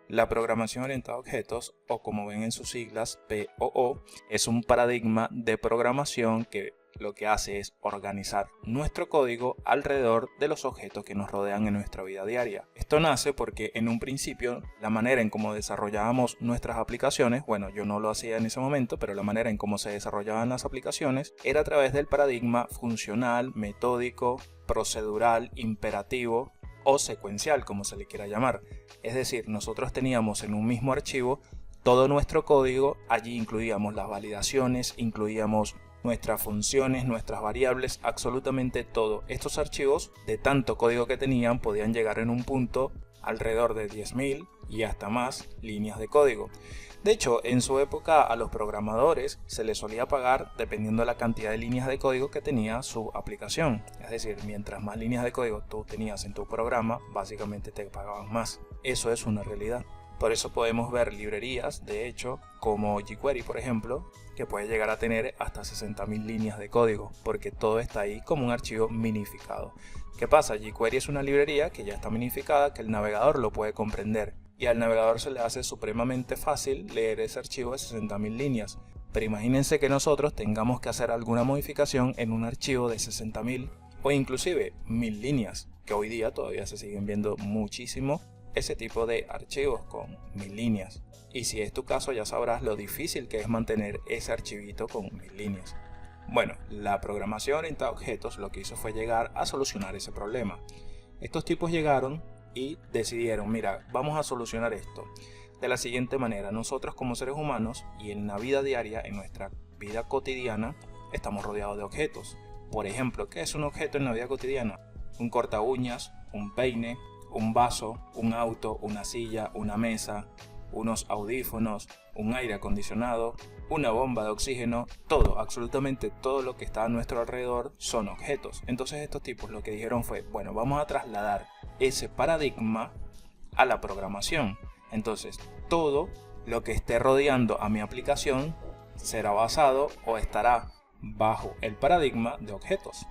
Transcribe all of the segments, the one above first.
La programación orientada a objetos, o como ven en sus siglas POO, es un paradigma de programación que lo que hace es organizar nuestro código alrededor de los objetos que nos rodean en nuestra vida diaria. Esto nace porque en un principio la manera en cómo desarrollábamos nuestras aplicaciones, bueno, yo no lo hacía en ese momento, pero la manera en cómo se desarrollaban las aplicaciones era a través del paradigma funcional, metódico, procedural, imperativo o secuencial, como se le quiera llamar. Es decir, nosotros teníamos en un mismo archivo todo nuestro código, allí incluíamos las validaciones, incluíamos nuestras funciones, nuestras variables, absolutamente todo. Estos archivos, de tanto código que tenían, podían llegar en un punto alrededor de 10.000 y hasta más líneas de código. De hecho, en su época a los programadores se les solía pagar dependiendo de la cantidad de líneas de código que tenía su aplicación. Es decir, mientras más líneas de código tú tenías en tu programa, básicamente te pagaban más. Eso es una realidad. Por eso podemos ver librerías, de hecho, como jQuery, por ejemplo, que puede llegar a tener hasta 60.000 líneas de código, porque todo está ahí como un archivo minificado. ¿Qué pasa? jQuery es una librería que ya está minificada, que el navegador lo puede comprender, y al navegador se le hace supremamente fácil leer ese archivo de 60.000 líneas. Pero imagínense que nosotros tengamos que hacer alguna modificación en un archivo de 60.000 o inclusive 1.000 líneas, que hoy día todavía se siguen viendo muchísimo ese tipo de archivos con 1.000 líneas. Y si es tu caso, ya sabrás lo difícil que es mantener ese archivito con 1.000 líneas. Bueno, la programación orientada a objetos lo que hizo fue llegar a solucionar ese problema. Estos tipos llegaron y decidieron, mira, vamos a solucionar esto de la siguiente manera. Nosotros como seres humanos y en la vida diaria, en nuestra vida cotidiana, estamos rodeados de objetos. Por ejemplo, ¿qué es un objeto en la vida cotidiana? Un corta uñas, un peine, un vaso, un auto, una silla, una mesa, unos audífonos, un aire acondicionado, una bomba de oxígeno, todo, absolutamente todo lo que está a nuestro alrededor son objetos. Entonces estos tipos lo que dijeron fue, bueno, vamos a trasladar ese paradigma a la programación. Entonces todo lo que esté rodeando a mi aplicación será basado o estará bajo el paradigma de objetos.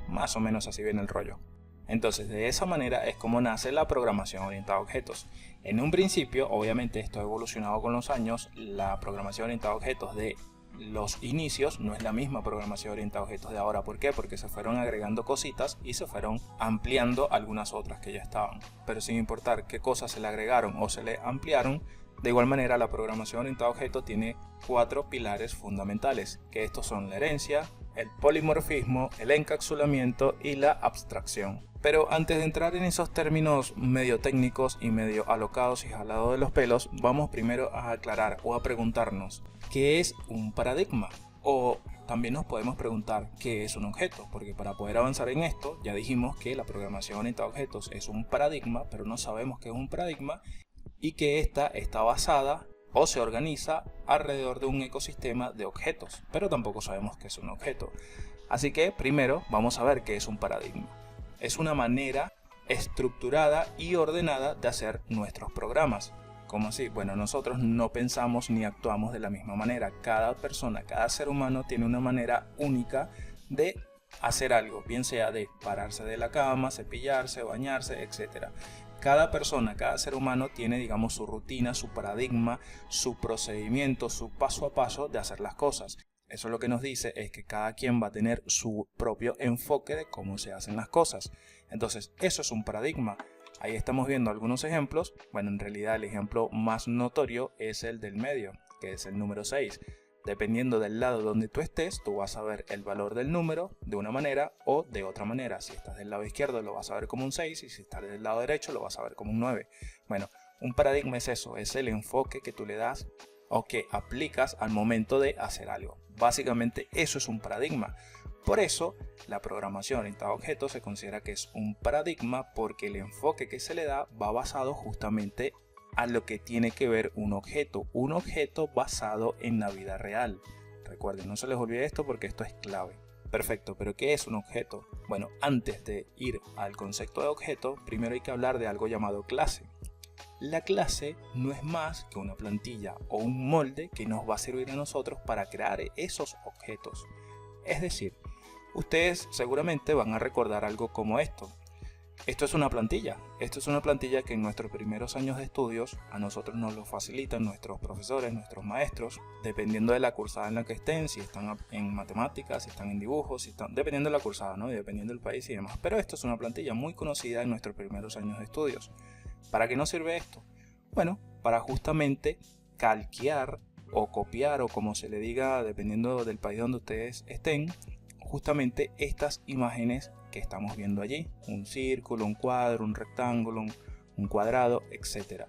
Más o menos así viene el rollo. Entonces, de esa manera es como nace la programación orientada a objetos. En un principio, obviamente esto ha evolucionado con los años, la programación orientada a objetos de los inicios no es la misma programación orientada a objetos de ahora. ¿Por qué? Porque se fueron agregando cositas y se fueron ampliando algunas otras que ya estaban. Pero sin importar qué cosas se le agregaron o se le ampliaron, de igual manera la programación orientada a objetos tiene 4 pilares fundamentales, que estos son la herencia, el polimorfismo, el encapsulamiento y la abstracción. Pero antes de entrar en esos términos medio técnicos y medio alocados y jalados de los pelos, vamos primero a aclarar o a preguntarnos ¿qué es un paradigma? O también nos podemos preguntar ¿qué es un objeto? Porque para poder avanzar en esto ya dijimos que la programación orientada a objetos es un paradigma, pero no sabemos qué es un paradigma y que ésta está basada o se organiza alrededor de un ecosistema de objetos, pero tampoco sabemos qué es un objeto. Así que primero vamos a ver qué es un paradigma. Es una manera estructurada y ordenada de hacer nuestros programas. ¿Cómo así? Bueno, nosotros no pensamos ni actuamos de la misma manera. Cada persona, cada ser humano tiene una manera única de hacer algo, bien sea de pararse de la cama, cepillarse, bañarse, etc. Cada persona, cada ser humano tiene, digamos, su rutina, su paradigma, su procedimiento, su paso a paso de hacer las cosas. Eso lo que nos dice es que cada quien va a tener su propio enfoque de cómo se hacen las cosas. Entonces, eso es un paradigma. Ahí estamos viendo algunos ejemplos. Bueno, en realidad el ejemplo más notorio es el del medio, que es el número 6. Dependiendo del lado donde tú estés, tú vas a ver el valor del número de una manera o de otra manera. Si estás del lado izquierdo lo vas a ver como un 6 y si estás del lado derecho lo vas a ver como un 9. Bueno, un paradigma es eso, es el enfoque que tú le das o que aplicas al momento de hacer algo. Básicamente eso es un paradigma. Por eso la programación orientada a objetos se considera que es un paradigma porque el enfoque que se le da va basado justamente a lo que tiene que ver un objeto basado en la vida real. Recuerden, no se les olvide esto porque esto es clave. Perfecto, pero ¿qué es un objeto? Bueno, antes de ir al concepto de objeto, primero hay que hablar de algo llamado clase. La clase no es más que una plantilla o un molde que nos va a servir a nosotros para crear esos objetos. Es decir, ustedes seguramente van a recordar algo como esto. Esto es una plantilla. Esto es una plantilla que en nuestros primeros años de estudios a nosotros nos lo facilitan nuestros profesores, nuestros maestros, dependiendo de la cursada en la que estén, si están en matemáticas, si están en dibujos, si están, dependiendo de la cursada, ¿no? Y dependiendo del país y demás. Pero esto es una plantilla muy conocida en nuestros primeros años de estudios. ¿Para qué nos sirve esto? Bueno, para justamente calquear o copiar, o como se le diga, dependiendo del país donde ustedes estén, justamente estas imágenes que estamos viendo allí: un círculo, un cuadro, un rectángulo, un cuadrado, etc.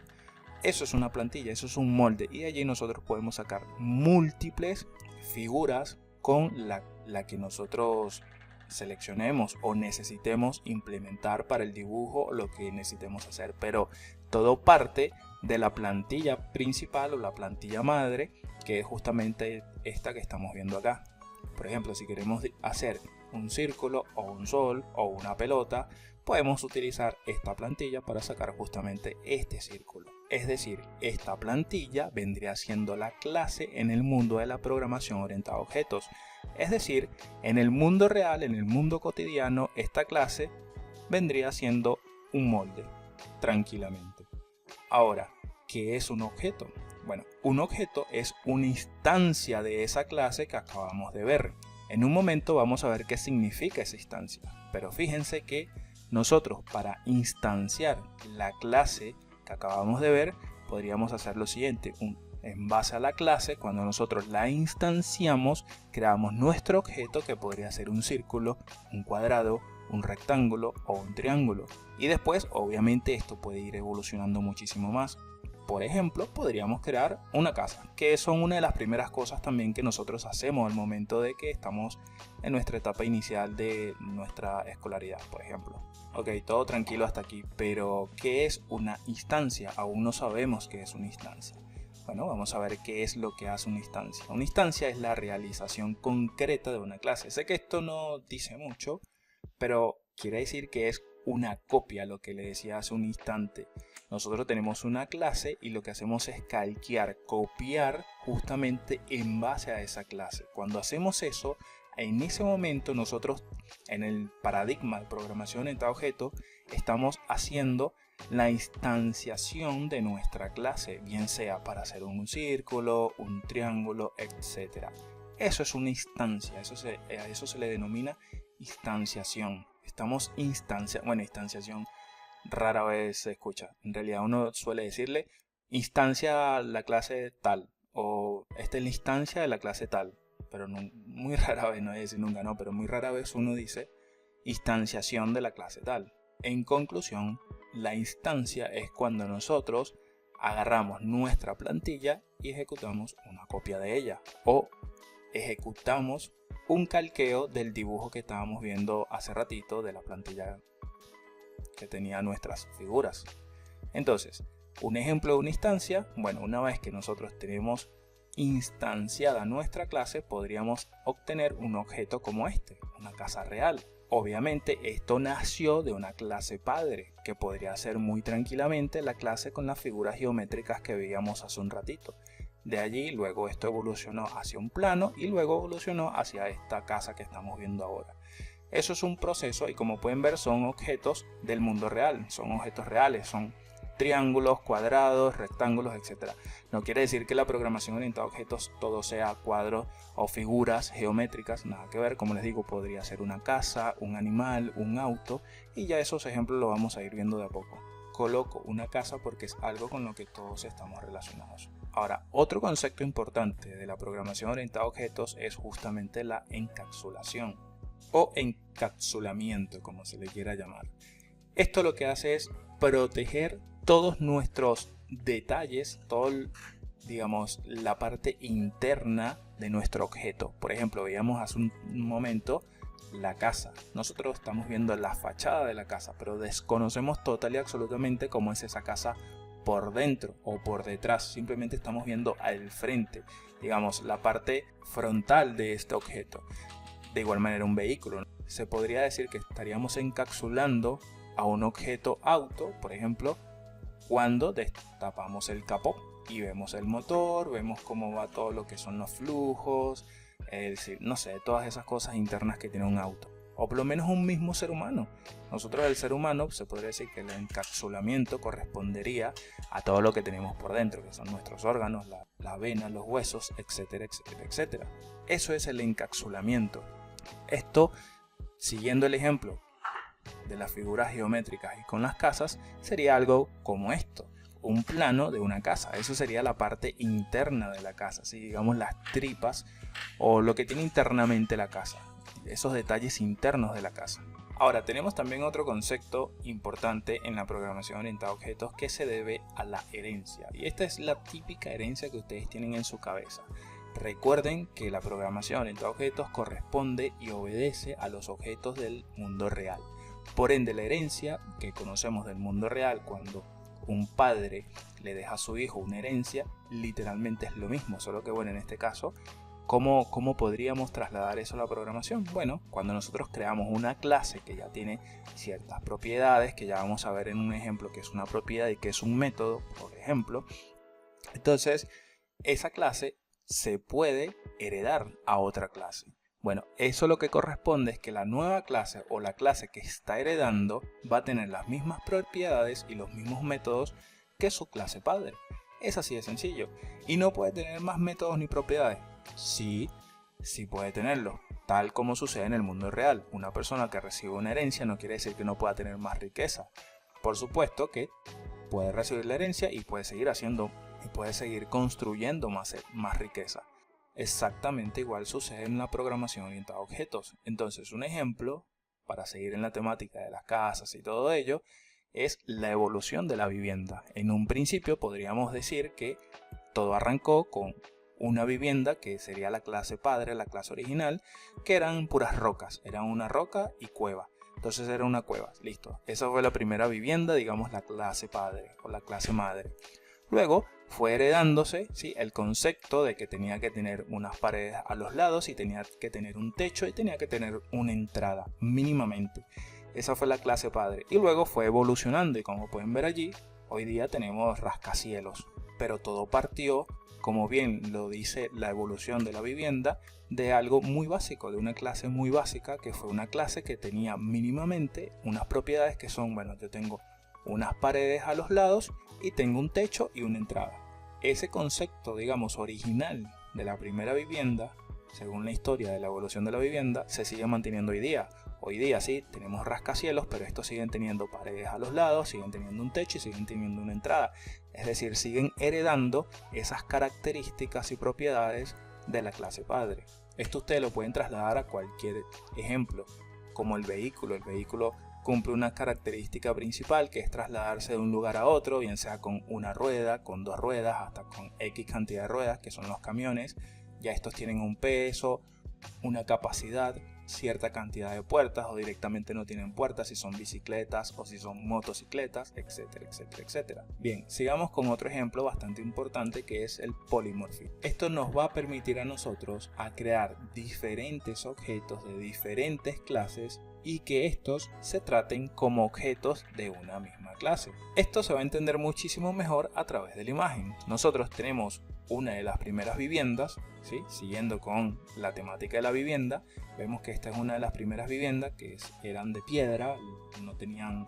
Eso es una plantilla, eso es un molde, y allí nosotros podemos sacar múltiples figuras con la que nosotros seleccionemos o necesitemos implementar para el dibujo, lo que necesitemos hacer, pero todo parte de la plantilla principal o la plantilla madre, que es justamente esta que estamos viendo acá. Por ejemplo, si queremos hacer un círculo o un sol o una pelota, podemos utilizar esta plantilla para sacar justamente este círculo. Es decir, esta plantilla vendría siendo la clase en el mundo de la programación orientada a objetos. Es decir, en el mundo real, en el mundo cotidiano, esta clase vendría siendo un molde, tranquilamente. Ahora, ¿qué es un objeto? Bueno, un objeto es una instancia de esa clase que acabamos de ver. En un momento vamos a ver qué significa esa instancia, pero fíjense que nosotros, para instanciar la clase que acabamos de ver, podríamos hacer lo siguiente: en base a la clase, cuando nosotros la instanciamos, creamos nuestro objeto, que podría ser un círculo, un cuadrado, un rectángulo o un triángulo. Y después, obviamente, esto puede ir evolucionando muchísimo más. Por ejemplo, podríamos crear una casa, que son una de las primeras cosas también que nosotros hacemos al momento de que estamos en nuestra etapa inicial de nuestra escolaridad, por ejemplo. Ok, todo tranquilo hasta aquí, pero ¿qué es una instancia? Aún no sabemos qué es una instancia. Bueno, vamos a ver qué es lo que hace una instancia. Una instancia es la realización concreta de una clase. Sé que esto no dice mucho, pero quiere decir que es una copia, lo que le decía hace un instante. Nosotros tenemos una clase y lo que hacemos es calquear, copiar justamente en base a esa clase. Cuando hacemos eso, en ese momento nosotros, en el paradigma de programación orientada a objetos, estamos haciendo la instanciación de nuestra clase, bien sea para hacer un círculo, un triángulo, etc. Eso es una instancia, a eso se le denomina instanciación. Estamos instanciación rara vez se escucha. En realidad uno suele decirle instancia la clase tal, o esta es la instancia de la clase tal, pero no, muy rara vez, no voy a decir nunca, no, pero muy rara vez uno dice instanciación de la clase tal. En conclusión, la instancia es cuando nosotros agarramos nuestra plantilla y ejecutamos una copia de ella, o ejecutamos un calqueo del dibujo que estábamos viendo hace ratito de la plantilla que tenía nuestras figuras. Entonces, un ejemplo de una instancia: bueno, una vez que nosotros tenemos instanciada nuestra clase, podríamos obtener un objeto como este, una casa real. Obviamente esto nació de una clase padre, que podría ser muy tranquilamente la clase con las figuras geométricas que veíamos hace un ratito. De allí luego esto evolucionó hacia un plano y luego evolucionó hacia esta casa que estamos viendo ahora. Eso es un proceso, y como pueden ver son objetos del mundo real, son objetos reales, son triángulos, cuadrados, rectángulos, etc. No quiere decir que la programación orientada a objetos todo sea cuadros o figuras geométricas, nada que ver. Como les digo, podría ser una casa, un animal, un auto, y ya esos ejemplos los vamos a ir viendo de a poco. Coloco una casa porque es algo con lo que todos estamos relacionados. Ahora, otro concepto importante de la programación orientada a objetos es justamente la encapsulación o encapsulamiento, como se le quiera llamar. Esto lo que hace es proteger todos nuestros detalles, digamos, la parte interna de nuestro objeto. Por ejemplo, veíamos hace un momento la casa. Nosotros estamos viendo la fachada de la casa, pero desconocemos total y absolutamente cómo es esa casa por dentro o por detrás. Simplemente estamos viendo al frente, digamos, la parte frontal de este objeto. De igual manera, un vehículo. Se podría decir que estaríamos encapsulando a un objeto auto, por ejemplo, cuando destapamos el capó y vemos el motor, vemos cómo va todo lo que son los flujos, no sé, todas esas cosas internas que tiene un auto. o por lo menos un mismo ser humano. Nosotros, el ser humano, se podría decir que el encapsulamiento correspondería a todo lo que tenemos por dentro, que son nuestros órganos, la vena, los huesos, etcétera, etcétera, etcétera. Eso es el encapsulamiento. Esto, siguiendo el ejemplo de las figuras geométricas y con las casas, sería algo como esto: un plano de una casa. Eso sería la parte interna de la casa, ¿sí? Digamos las tripas o lo que tiene internamente la casa, esos detalles internos de la casa. Ahora, tenemos también otro concepto importante en la programación orientada a objetos que se debe a la herencia, y esta es la típica herencia que ustedes tienen en su cabeza. Recuerden que la programación orientada a objetos corresponde y obedece a los objetos del mundo real. Por ende, la herencia que conocemos del mundo real, cuando un padre le deja a su hijo una herencia, literalmente es lo mismo, solo que bueno, en este caso, ¿cómo podríamos trasladar eso a la programación? Bueno, cuando nosotros creamos una clase que ya tiene ciertas propiedades, que ya vamos a ver en un ejemplo que es una propiedad y que es un método, por ejemplo, entonces esa clase se puede heredar a otra clase. Bueno, eso lo que corresponde es que la nueva clase o la clase que está heredando va a tener las mismas propiedades y los mismos métodos que su clase padre. Es así de sencillo. ¿Y no puede tener más métodos ni propiedades? Sí, sí puede tenerlo, tal como sucede en el mundo real. Una persona que recibe una herencia no quiere decir que no pueda tener más riqueza. Por supuesto que puede recibir la herencia y puede seguir haciendo y puede seguir construyendo más riqueza. Exactamente igual sucede en la programación orientada a objetos. Entonces, un ejemplo, para seguir en la temática de las casas y todo ello, es la evolución de la vivienda. En un principio podríamos decir que todo arrancó con una vivienda que sería la clase padre, la clase original, que eran puras rocas, eran una roca y cueva. Entonces era una cueva, listo. Esa fue la primera vivienda, digamos la clase padre o la clase madre. Luego fue heredándose, ¿sí?, el concepto de que tenía que tener unas paredes a los lados y tenía que tener un techo y tenía que tener una entrada mínimamente. Esa fue la clase padre y luego fue evolucionando y como pueden ver allí, hoy día tenemos rascacielos. Pero todo partió, como bien lo dice la evolución de la vivienda, de algo muy básico, de una clase muy básica que fue una clase que tenía mínimamente unas propiedades que son, bueno, yo tengo unas paredes a los lados y tengo un techo y una entrada. Ese concepto, digamos, original de la primera vivienda, según la historia de la evolución de la vivienda, se sigue manteniendo hoy día. Hoy día sí, tenemos rascacielos, pero estos siguen teniendo paredes a los lados, siguen teniendo un techo y siguen teniendo una entrada. Es decir, siguen heredando esas características y propiedades de la clase padre. Esto ustedes lo pueden trasladar a cualquier ejemplo, como el vehículo. El vehículo cumple una característica principal que es trasladarse de un lugar a otro, bien sea con una rueda, con dos ruedas, hasta con X cantidad de ruedas, que son los camiones. Ya estos tienen un peso, una capacidad, cierta cantidad de puertas o directamente no tienen puertas si son bicicletas o si son motocicletas, etcétera, etcétera, etcétera. Bien, sigamos con otro ejemplo bastante importante que es el polimorfismo. Esto nos va a permitir a nosotros a crear diferentes objetos de diferentes clases y que estos se traten como objetos de una misma clase. Esto se va a entender muchísimo mejor a través de la imagen. Nosotros tenemos una de las primeras viviendas, ¿sí?, siguiendo con la temática de la vivienda, vemos que esta es una de las primeras viviendas que eran de piedra, no tenían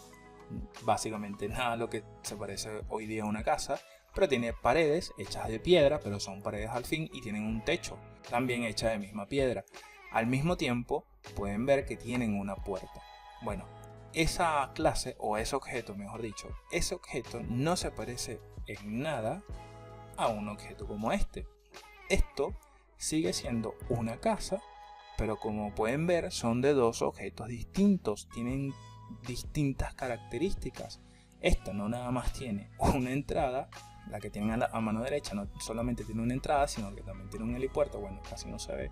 básicamente nada a lo que se parece hoy día a una casa, pero tiene paredes hechas de piedra, pero son paredes al fin, y tienen un techo también hecha de misma piedra. Al mismo tiempo pueden ver que tienen una puerta. Bueno, esa clase o ese objeto, mejor dicho, ese objeto no se parece en nada a un objeto como este. Esto sigue siendo una casa, pero como pueden ver son de dos objetos distintos, tienen distintas características. Esta no nada más tiene una entrada, la que tienen a mano derecha no solamente tiene una entrada, sino que también tiene un helipuerto. Bueno, casi no se ve,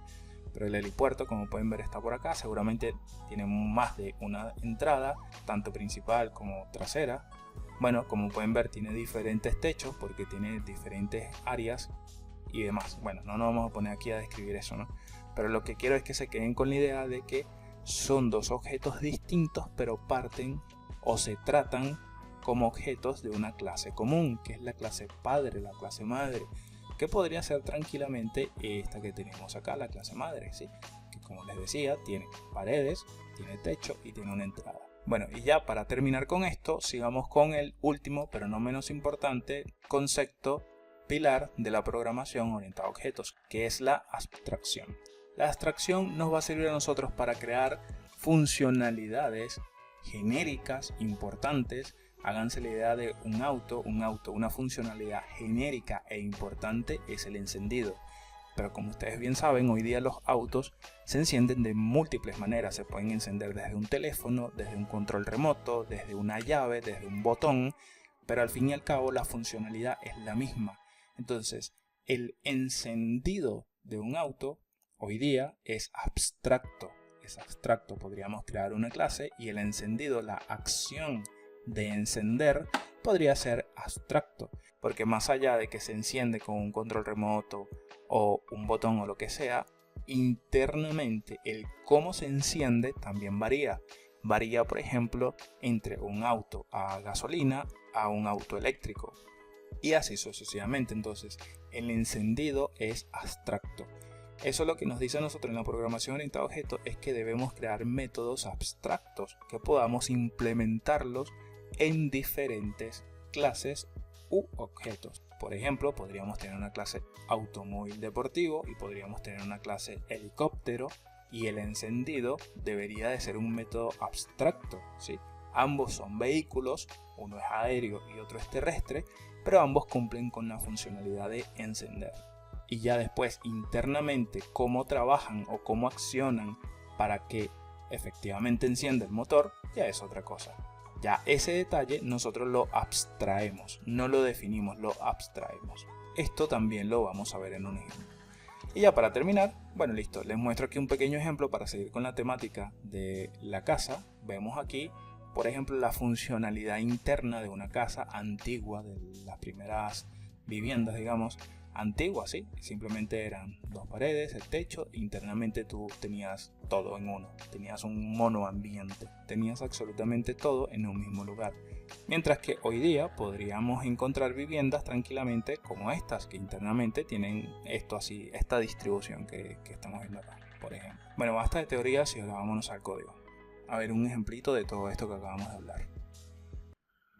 pero el helipuerto, como pueden ver, está por acá. Seguramente tiene más de una entrada, tanto principal como trasera. Bueno, como pueden ver, tiene diferentes techos porque tiene diferentes áreas y demás. Bueno, no nos vamos a poner aquí a describir eso, ¿no? Pero lo que quiero es que se queden con la idea de que son dos objetos distintos, pero parten o se tratan como objetos de una clase común, que es la clase padre, la clase madre, que podría ser tranquilamente esta que tenemos acá, la clase madre, ¿sí?, que Como les decía, tiene paredes, tiene techo y tiene una entrada. Bueno, y ya para terminar con esto, sigamos con el último, pero no menos importante, concepto pilar de la programación orientada a objetos, que es la abstracción. La abstracción nos va a servir a nosotros para crear funcionalidades genéricas importantes. Háganse la idea de un auto, una funcionalidad genérica e importante es el encendido. Pero como ustedes bien saben, hoy día los autos se encienden de múltiples maneras. Se pueden encender desde un teléfono, desde un control remoto, desde una llave, desde un botón. Pero al fin y al cabo la funcionalidad es la misma. Entonces, el encendido de un auto hoy día es abstracto. Es abstracto. Podríamos crear una clase y el encendido, la acción de encender, podría ser abstracto. Porque más allá de que se enciende con un control remoto o un botón o lo que sea, internamente el cómo se enciende también varía. Varía, por ejemplo, entre un auto a gasolina a un auto eléctrico. Y así sucesivamente. Entonces, el encendido es abstracto. Eso lo que nos dice a nosotros en la programación orientada a objetos es que debemos crear métodos abstractos que podamos implementarlos en diferentes clases u objetos. Por ejemplo, podríamos tener una clase automóvil deportivo y podríamos tener una clase helicóptero, y el encendido debería de ser un método abstracto, ¿sí? Ambos son vehículos, uno es aéreo y otro es terrestre, pero ambos cumplen con la funcionalidad de encender. Y ya después internamente cómo trabajan o cómo accionan para que efectivamente encienda el motor, ya es otra cosa. Ya ese detalle nosotros lo abstraemos, no lo definimos, lo abstraemos. Esto también lo vamos a ver en un ejemplo. Y ya para terminar, bueno, listo, les muestro aquí un pequeño ejemplo para seguir con la temática de la casa. Vemos aquí, por ejemplo, la funcionalidad interna de una casa antigua, de las primeras viviendas, digamos, antiguas, ¿sí? Simplemente eran dos paredes, el techo, internamente tú tenías todo en uno, tenías un monoambiente, tenías absolutamente todo en un mismo lugar. Mientras que hoy día podríamos encontrar viviendas tranquilamente como estas, que internamente tienen esto así, esta distribución que estamos viendo acá, por ejemplo. Bueno, basta de teorías y ahora vámonos al código. A ver un ejemplito de todo esto que acabamos de hablar.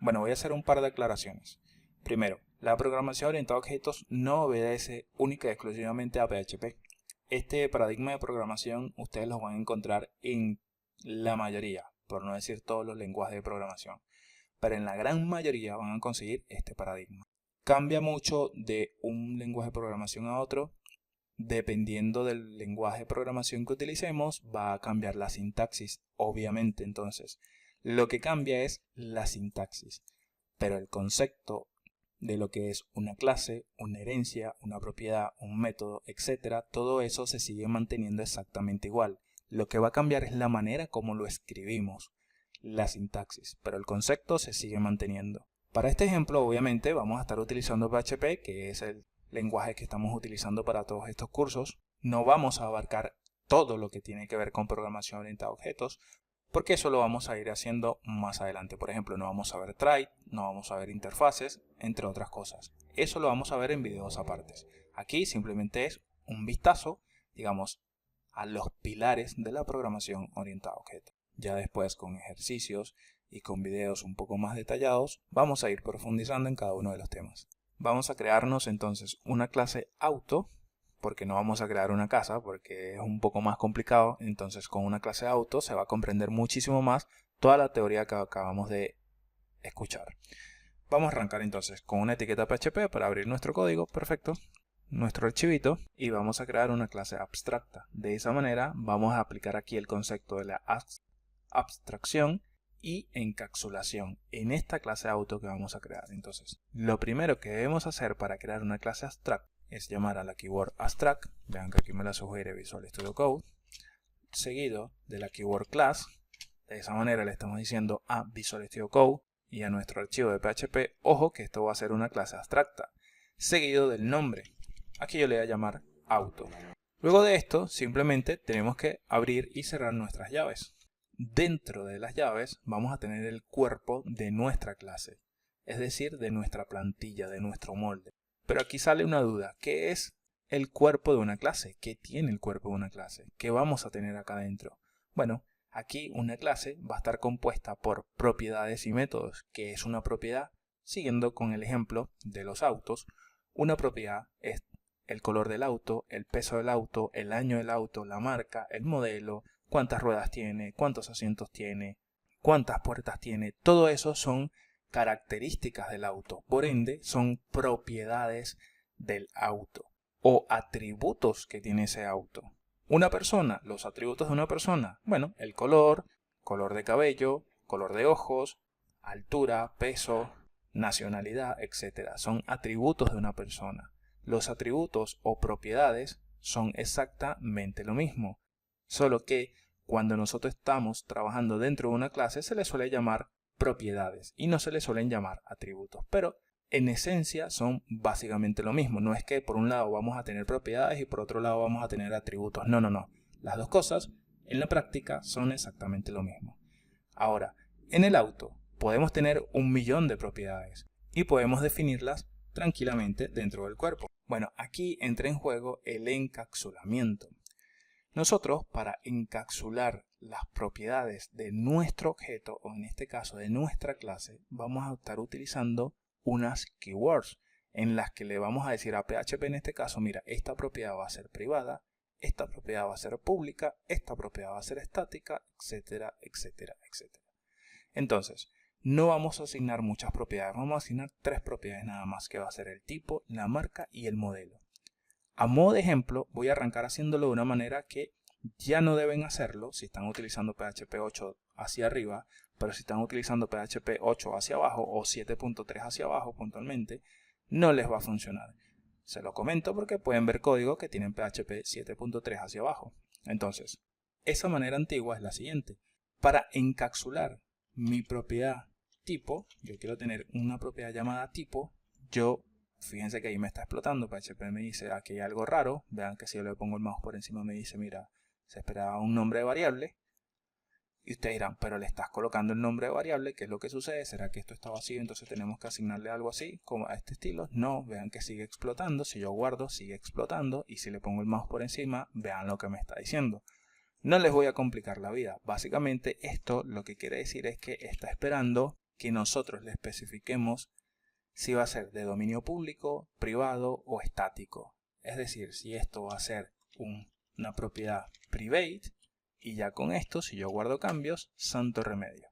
Bueno, voy a hacer un par de aclaraciones. Primero, la programación orientada a objetos no obedece única y exclusivamente a PHP. Este paradigma de programación ustedes lo van a encontrar en la mayoría, por no decir todos los lenguajes de programación. Pero en la gran mayoría van a conseguir este paradigma. Cambia mucho de un lenguaje de programación a otro. Dependiendo del lenguaje de programación que utilicemos, va a cambiar la sintaxis, obviamente. Entonces, lo que cambia es la sintaxis, pero el concepto de lo que es una clase, una herencia, una propiedad, un método, etc., todo eso se sigue manteniendo exactamente igual. Lo que va a cambiar es la manera como lo escribimos, la sintaxis, pero el concepto se sigue manteniendo. Para este ejemplo, obviamente, vamos a estar utilizando PHP, que es el lenguaje que estamos utilizando para todos estos cursos. No vamos a abarcar todo lo que tiene que ver con programación orientada a objetos, porque eso lo vamos a ir haciendo más adelante. Por ejemplo, no vamos a ver try, no vamos a ver interfaces, entre otras cosas. Eso lo vamos a ver en videos apartes. Aquí simplemente es un vistazo, digamos, a los pilares de la programación orientada a objetos. Ya después, con ejercicios y con videos un poco más detallados, vamos a ir profundizando en cada uno de los temas. Vamos a crearnos entonces una clase auto, porque no vamos a crear una casa, porque es un poco más complicado. Entonces con una clase auto se va a comprender muchísimo más toda la teoría que acabamos de escuchar. Vamos a arrancar entonces con una etiqueta PHP para abrir nuestro código, perfecto, nuestro archivito, y vamos a crear una clase abstracta. De esa manera vamos a aplicar aquí el concepto de la abstracción y encapsulación en esta clase auto que vamos a crear. Entonces, lo primero que debemos hacer para crear una clase abstract es llamar a la keyword abstract, vean que aquí me la sugiere Visual Studio Code, seguido de la keyword class. De esa manera le estamos diciendo a Visual Studio Code y a nuestro archivo de PHP, ojo que esto va a ser una clase abstracta, seguido del nombre. Aquí yo le voy a llamar auto. Luego de esto, simplemente tenemos que abrir y cerrar nuestras llaves. Dentro de las llaves vamos a tener el cuerpo de nuestra clase, es decir, de nuestra plantilla, de nuestro molde. Pero aquí sale una duda, ¿qué es el cuerpo de una clase. ¿Qué tiene el cuerpo de una clase? ¿Qué vamos a tener acá adentro? Bueno, aquí una clase va a estar compuesta por propiedades y métodos. ¿Qué es una propiedad? Siguiendo con el ejemplo de los autos, una propiedad es el color del auto, el peso del auto, el año del auto, la marca, el modelo, cuántas ruedas tiene, cuántos asientos tiene, cuántas puertas tiene. Todo eso son características del auto. Por ende, son propiedades del auto o atributos que tiene ese auto. Una persona, los atributos de una persona, bueno, el color, color de cabello, color de ojos, altura, peso, nacionalidad, etc. Son atributos de una persona. Los atributos o propiedades son exactamente lo mismo, solo que cuando nosotros estamos trabajando dentro de una clase se le suele llamar propiedades y no se le suelen llamar atributos, pero en esencia son básicamente lo mismo. No es que por un lado vamos a tener propiedades y por otro lado vamos a tener atributos. No, no, no. Las dos cosas en la práctica son exactamente lo mismo. Ahora, en el auto podemos tener 1.000.000 de propiedades y podemos definirlas tranquilamente dentro del cuerpo. Bueno, aquí entra en juego el encapsulamiento. Nosotros, para encapsular las propiedades de nuestro objeto, o en este caso de nuestra clase, vamos a estar utilizando unas keywords en las que le vamos a decir a PHP en este caso, mira, esta propiedad va a ser privada, esta propiedad va a ser pública, esta propiedad va a ser estática, etcétera, etcétera, etcétera. Entonces, no vamos a asignar muchas propiedades, vamos a asignar 3 propiedades nada más, que va a ser el tipo, la marca y el modelo. A modo de ejemplo, voy a arrancar haciéndolo de una manera que ya no deben hacerlo si están utilizando PHP 8 hacia arriba, pero si están utilizando PHP 8 hacia abajo o 7.3 hacia abajo puntualmente, no les va a funcionar. Se lo comento porque pueden ver código que tienen PHP 7.3 hacia abajo. Entonces, esa manera antigua es la siguiente. Para encapsular mi propiedad tipo, yo quiero tener una propiedad llamada tipo, fíjense que ahí me está explotando, PHP me dice aquí hay algo raro, vean que si yo le pongo el mouse por encima me dice, mira, se esperaba un nombre de variable, y ustedes dirán, pero le estás colocando el nombre de variable, ¿qué es lo que sucede? ¿Será que esto está vacío, entonces tenemos que asignarle algo así, como a este estilo? No, vean que sigue explotando, si yo guardo, sigue explotando, y si le pongo el mouse por encima, vean lo que me está diciendo. No les voy a complicar la vida, básicamente esto lo que quiere decir es que está esperando que nosotros le especifiquemos si va a ser de dominio público, privado o estático. Es decir, si esto va a ser una propiedad private, y ya con esto, si yo guardo cambios, santo remedio.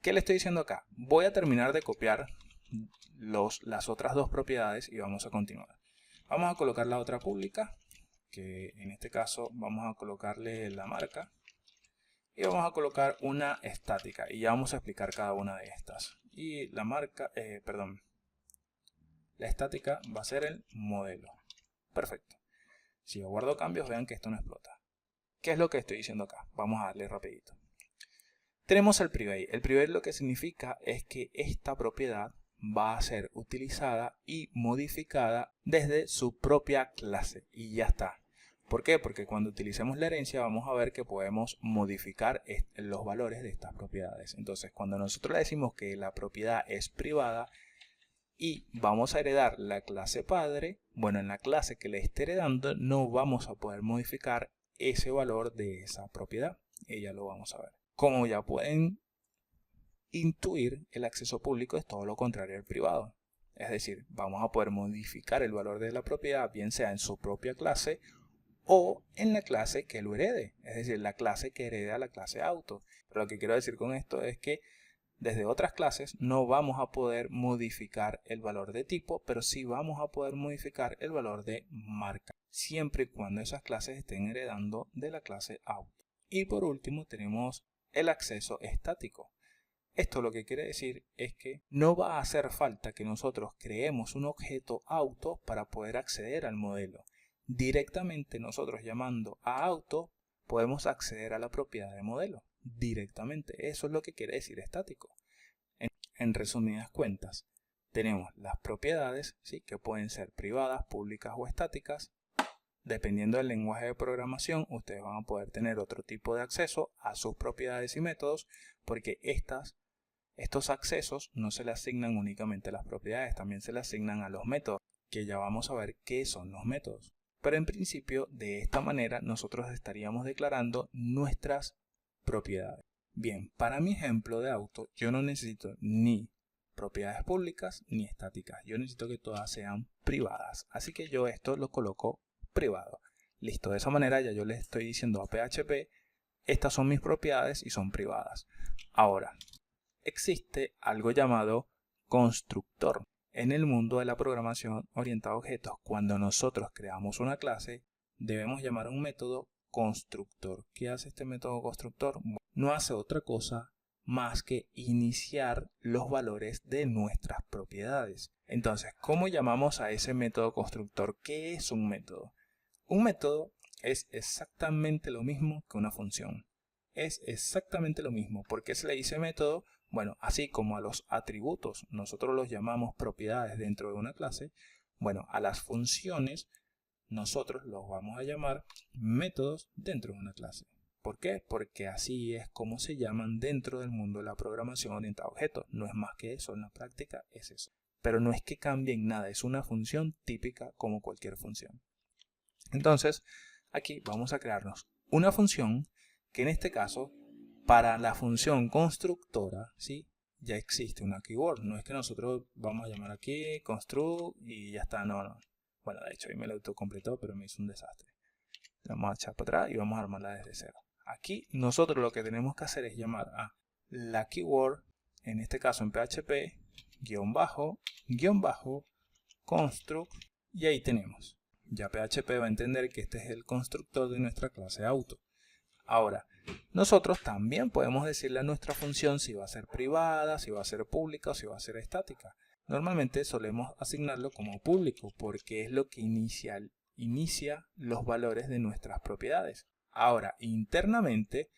¿Qué le estoy diciendo acá? Voy a terminar de copiar las otras dos propiedades y vamos a continuar. Vamos a colocar la otra pública, que en este caso vamos a colocarle la marca. Y vamos a colocar una estática y ya vamos a explicar cada una de estas. Y la marca, la estática va a ser el modelo. Perfecto. Si yo guardo cambios, vean que esto no explota. ¿Qué es lo que estoy diciendo acá? Vamos a darle rapidito. Tenemos el private. El private lo que significa es que esta propiedad va a ser utilizada y modificada desde su propia clase. Y ya está. ¿Por qué? Porque cuando utilicemos la herencia vamos a ver que podemos modificar los valores de estas propiedades. Entonces, cuando nosotros le decimos que la propiedad es privada y vamos a heredar la clase padre, bueno, en la clase que le esté heredando no vamos a poder modificar ese valor de esa propiedad. Y ya lo vamos a ver. Como ya pueden intuir, el acceso público es todo lo contrario al privado. Es decir, vamos a poder modificar el valor de la propiedad, bien sea en su propia clase o en la clase que lo herede, es decir, la clase que hereda la clase auto. Pero lo que quiero decir con esto es que desde otras clases no vamos a poder modificar el valor de tipo, pero sí vamos a poder modificar el valor de marca, siempre y cuando esas clases estén heredando de la clase auto. Y por último tenemos el acceso estático. Esto lo que quiere decir es que no va a hacer falta que nosotros creemos un objeto auto para poder acceder al modelo. Directamente nosotros llamando a auto podemos acceder a la propiedad de modelo directamente. Eso es lo que quiere decir estático. En resumidas cuentas, tenemos las propiedades, ¿sí?, que pueden ser privadas, públicas o estáticas. Dependiendo del lenguaje de programación, ustedes van a poder tener otro tipo de acceso a sus propiedades y métodos, porque estos accesos no se le asignan únicamente a las propiedades, también se le asignan a los métodos, que ya vamos a ver qué son los métodos. Pero en principio, de esta manera, nosotros estaríamos declarando nuestras propiedades. Bien, para mi ejemplo de auto, yo no necesito ni propiedades públicas ni estáticas. Yo necesito que todas sean privadas. Así que yo esto lo coloco privado. Listo, de esa manera ya yo le estoy diciendo a PHP, estas son mis propiedades y son privadas. Ahora, existe algo llamado constructor. En el mundo de la programación orientada a objetos, cuando nosotros creamos una clase, debemos llamar a un método constructor. ¿Qué hace este método constructor? No hace otra cosa más que iniciar los valores de nuestras propiedades. Entonces, ¿cómo llamamos a ese método constructor? ¿Qué es un método? Un método es exactamente lo mismo que una función. Es exactamente lo mismo. ¿Por qué se le dice método? Bueno, así como a los atributos nosotros los llamamos propiedades dentro de una clase, bueno, a las funciones nosotros los vamos a llamar métodos dentro de una clase. ¿Por qué? Porque así es como se llaman dentro del mundo de la programación orientada a objetos. No es más que eso, en la práctica es eso. Pero no es que cambien nada, es una función típica como cualquier función. Entonces, aquí vamos a crearnos una función que en este caso, para la función constructora, ¿sí? Ya existe una keyword. No es que nosotros vamos a llamar aquí construct y ya está, no. Bueno, de hecho, ahí me lo autocompletó, pero me hizo un desastre. Vamos a echar para atrás y vamos a armarla desde cero. Aquí nosotros lo que tenemos que hacer es llamar a la keyword, en este caso en PHP, construct, y ahí tenemos. Ya PHP va a entender que este es el constructor de nuestra clase auto. Ahora, nosotros también podemos decirle a nuestra función si va a ser privada, si va a ser pública o si va a ser estática. Normalmente solemos asignarlo como público porque es lo que inicia los valores de nuestras propiedades. Ahora, internamente,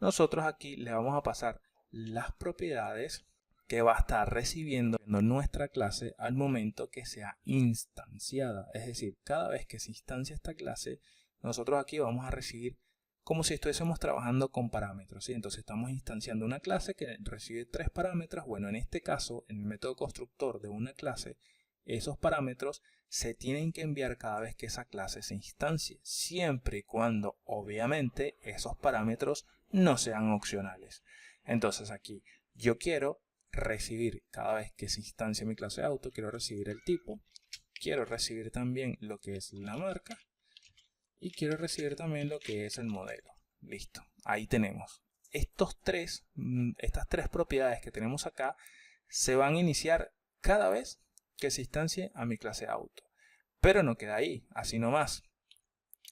nosotros aquí le vamos a pasar las propiedades que va a estar recibiendo nuestra clase al momento que sea instanciada. Es decir, cada vez que se instancia esta clase, nosotros aquí vamos a recibir como si estuviésemos trabajando con parámetros, ¿sí? Entonces estamos instanciando una clase que recibe 3 parámetros. Bueno, en este caso, en el método constructor de una clase, esos parámetros se tienen que enviar cada vez que esa clase se instancie, siempre y cuando, obviamente, esos parámetros no sean opcionales. Entonces aquí, yo quiero recibir cada vez que se instancie mi clase auto, quiero recibir el tipo, quiero recibir también lo que es la marca, y quiero recibir también lo que es el modelo. Listo, ahí tenemos. Estas tres propiedades que tenemos acá se van a iniciar cada vez que se instancie a mi clase auto. Pero no queda ahí, así nomás.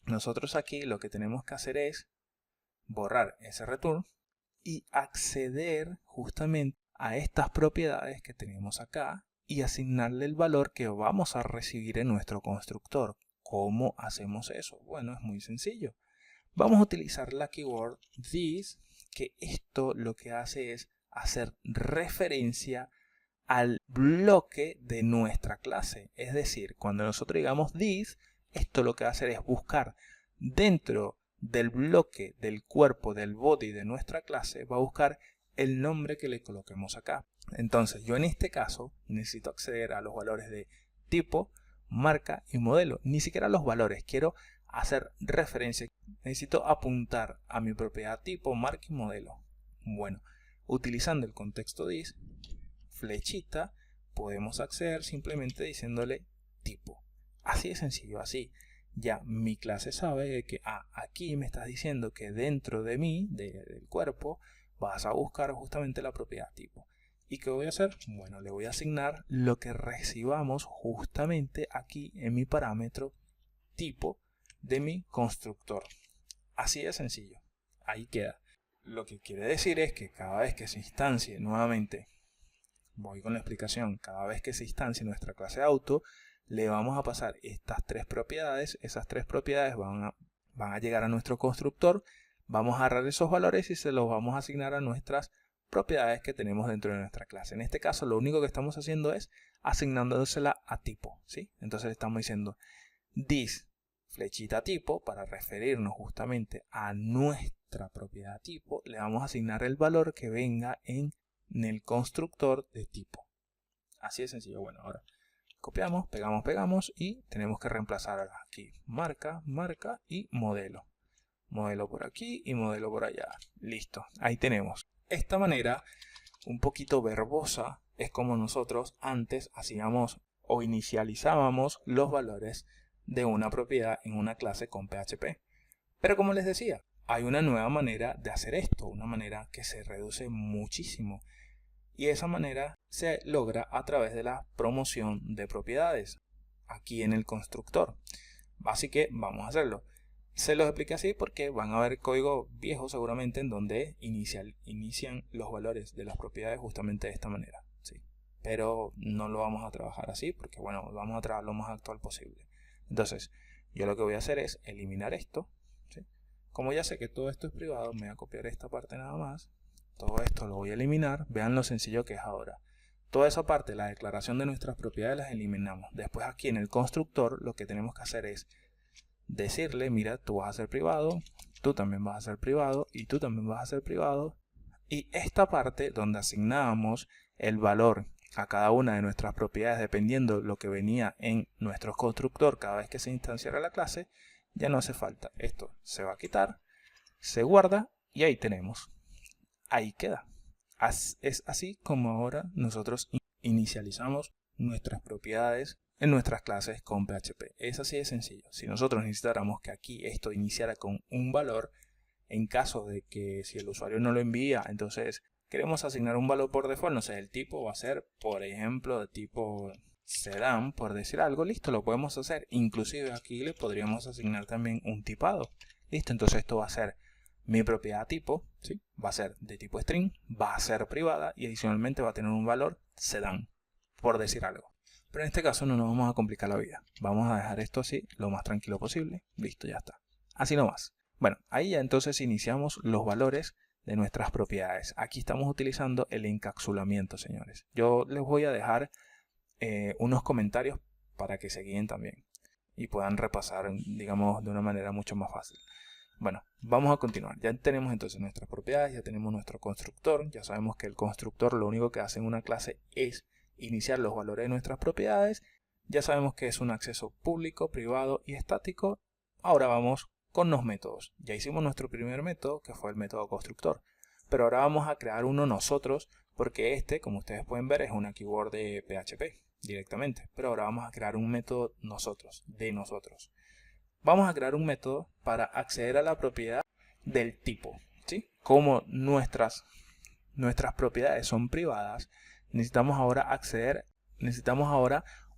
Nosotros aquí lo que tenemos que hacer es borrar ese return y acceder justamente a estas propiedades que tenemos acá y asignarle el valor que vamos a recibir en nuestro constructor. ¿Cómo hacemos eso? Bueno, es muy sencillo. Vamos a utilizar la keyword this, que esto lo que hace es hacer referencia al bloque de nuestra clase. Es decir, cuando nosotros digamos this, esto lo que va a hacer es buscar dentro del bloque del cuerpo del body de nuestra clase, va a buscar el nombre que le coloquemos acá. Entonces, yo en este caso necesito acceder a los valores de tipo, marca y modelo. Ni siquiera los valores, quiero hacer referencia. Necesito apuntar a mi propiedad tipo, marca y modelo. Bueno, utilizando el contexto this, flechita, podemos acceder simplemente diciéndole tipo. Así de sencillo, así. Ya mi clase sabe que aquí me estás diciendo que dentro de mí, del cuerpo, vas a buscar justamente la propiedad tipo. ¿Y qué voy a hacer? Bueno, le voy a asignar lo que recibamos justamente aquí en mi parámetro tipo de mi constructor. Así de sencillo. Ahí queda. Lo que quiere decir es que cada vez que se instancie nuevamente, voy con la explicación, cada vez que se instancie nuestra clase auto, le vamos a pasar estas tres propiedades. Esas tres propiedades van a llegar a nuestro constructor. Vamos a agarrar esos valores y se los vamos a asignar a nuestras propiedades que tenemos dentro de nuestra clase. En este caso, lo único que estamos haciendo es asignándosela a tipo, ¿sí? Entonces estamos diciendo this flechita tipo para referirnos justamente a nuestra propiedad tipo. Le vamos a asignar el valor que venga en el constructor de tipo. Así de sencillo. Bueno, ahora Copiamos, pegamos y tenemos que reemplazar aquí marca, marca y modelo. Modelo por aquí y modelo por allá. Listo, ahí tenemos. Esta manera un poquito verbosa es como nosotros antes hacíamos o inicializábamos los valores de una propiedad en una clase con PHP. Pero como les decía, hay una nueva manera de hacer esto, una manera que se reduce muchísimo. Y esa manera se logra a través de la promoción de propiedades aquí en el constructor. Así que vamos a hacerlo. Se los expliqué así porque van a ver código viejo seguramente en donde inician los valores de las propiedades justamente de esta manera. ¿Sí? Pero no lo vamos a trabajar así porque bueno, vamos a trabajar lo más actual posible. Entonces, yo lo que voy a hacer es eliminar esto. ¿Sí? Como ya sé que todo esto es privado, me voy a copiar esta parte nada más. Todo esto lo voy a eliminar. Vean lo sencillo que es ahora. Toda esa parte, la declaración de nuestras propiedades, las eliminamos. Después aquí en el constructor lo que tenemos que hacer es decirle, mira, tú vas a ser privado, tú también vas a ser privado y tú también vas a ser privado. Y esta parte donde asignábamos el valor a cada una de nuestras propiedades dependiendo lo que venía en nuestro constructor cada vez que se instanciara la clase, ya no hace falta. Esto se va a quitar, se guarda y ahí tenemos. Ahí queda. Es así como ahora nosotros inicializamos nuestras propiedades en nuestras clases con PHP. Es así de sencillo. Si nosotros necesitáramos que aquí esto iniciara con un valor, en caso de que si el usuario no lo envía, entonces queremos asignar un valor por default, no sé, el tipo va a ser, por ejemplo, de tipo sedán, por decir algo, listo, lo podemos hacer. Inclusive aquí le podríamos asignar también un tipado. Listo, entonces esto va a ser mi propiedad tipo, ¿sí? Va a ser de tipo string, va a ser privada y adicionalmente va a tener un valor sedán, por decir algo. Pero en este caso no nos vamos a complicar la vida. Vamos a dejar esto así, lo más tranquilo posible. Listo, ya está. Así nomás. Bueno, ahí ya entonces iniciamos los valores de nuestras propiedades. Aquí estamos utilizando el encapsulamiento, señores. Yo les voy a dejar unos comentarios para que se guíen también y puedan repasar, digamos, de una manera mucho más fácil. Bueno, vamos a continuar. Ya tenemos entonces nuestras propiedades, ya tenemos nuestro constructor. Ya sabemos que el constructor lo único que hace en una clase es iniciar los valores de nuestras propiedades. Ya sabemos que es un acceso público, privado y estático. Ahora vamos con los métodos. Ya hicimos nuestro primer método, que fue el método constructor. Pero ahora vamos a crear uno nosotros, porque este, como ustedes pueden ver, es una keyword de PHP directamente. Pero ahora vamos a crear un método nosotros, de nosotros. Vamos a crear un método para acceder a la propiedad del tipo, ¿sí? Como nuestras propiedades son privadas, necesitamos ahora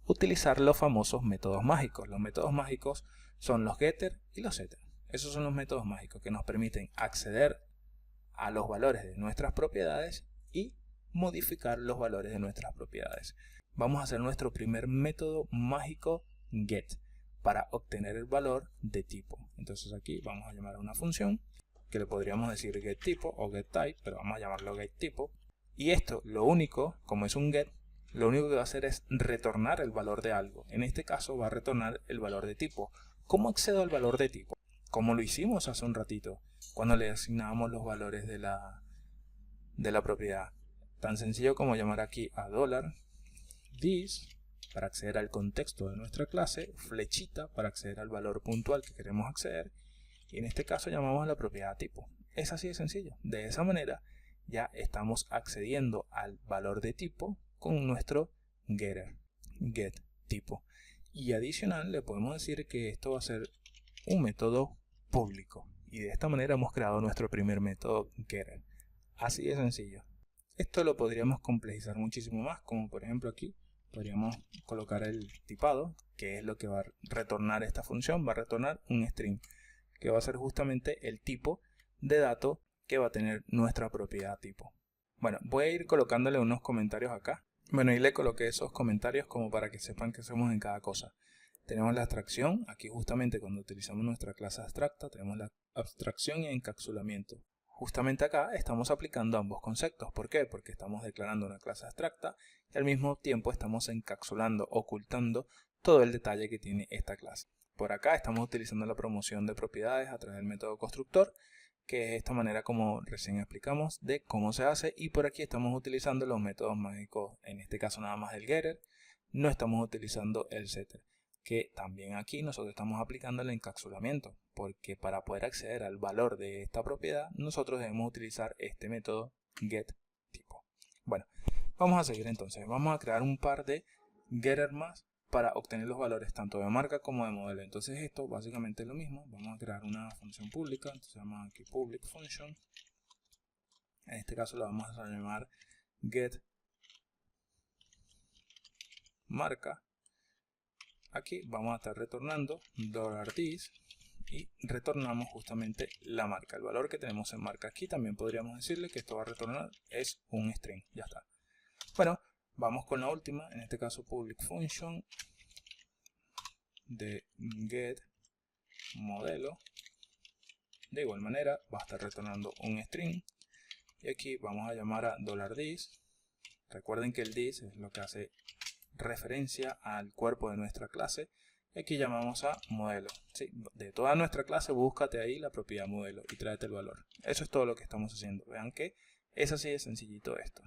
utilizar los famosos métodos mágicos. Los métodos mágicos son los getter y los setter. Esos son los métodos mágicos que nos permiten acceder a los valores de nuestras propiedades y modificar los valores de nuestras propiedades. Vamos a hacer nuestro primer método mágico get para obtener el valor de tipo. Entonces aquí vamos a llamar a una función que le podríamos decir getTypo o getType, pero vamos a llamarlo getTypo. Y esto, lo único, como es un get, lo único que va a hacer es retornar el valor de algo. En este caso va a retornar el valor de tipo. ¿Cómo accedo al valor de tipo? Como lo hicimos hace un ratito, cuando le asignábamos los valores de la propiedad. Tan sencillo como llamar aquí a $this para acceder al contexto de nuestra clase, flechita para acceder al valor puntual que queremos acceder, y en este caso llamamos a la propiedad tipo. Es así de sencillo. De esa manera ya estamos accediendo al valor de tipo con nuestro getter, get tipo. Y adicional le podemos decir que esto va a ser un método público. Y de esta manera hemos creado nuestro primer método getter. Así de sencillo. Esto lo podríamos complejizar muchísimo más, como por ejemplo aquí podríamos colocar el tipado, que es lo que va a retornar esta función. Va a retornar un string, que va a ser justamente el tipo de dato que va a tener nuestra propiedad tipo. Bueno, voy a ir colocándole unos comentarios acá. Bueno, y le coloqué esos comentarios como para que sepan qué hacemos en cada cosa. Tenemos la abstracción, aquí justamente cuando utilizamos nuestra clase abstracta, tenemos la abstracción y encapsulamiento. Justamente acá estamos aplicando ambos conceptos. ¿Por qué? Porque estamos declarando una clase abstracta y al mismo tiempo estamos encapsulando, ocultando todo el detalle que tiene esta clase. Por acá estamos utilizando la promoción de propiedades a través del método constructor, que es esta manera como recién explicamos de cómo se hace, y por aquí estamos utilizando los métodos mágicos, en este caso nada más del getter, no estamos utilizando el setter, que también aquí nosotros estamos aplicando el encapsulamiento, porque para poder acceder al valor de esta propiedad nosotros debemos utilizar este método getTypo. Bueno, vamos a seguir entonces. Vamos a crear un par de getter más para obtener los valores tanto de marca como de modelo. Entonces esto básicamente es lo mismo. Vamos a crear una función pública, entonces se llama aquí public function. En este caso la vamos a llamar get marca. Aquí vamos a estar retornando $this y retornamos justamente la marca, el valor que tenemos en marca. Aquí también podríamos decirle que esto va a retornar es un string, ya está. Bueno, vamos con la última, en este caso public function de get modelo. De igual manera va a estar retornando un string y aquí vamos a llamar a $this. Recuerden que el this es lo que hace referencia al cuerpo de nuestra clase. Y aquí llamamos a modelo. ¿Sí? De toda nuestra clase búscate ahí la propiedad modelo y tráete el valor. Eso es todo lo que estamos haciendo. Vean que es así de sencillito esto.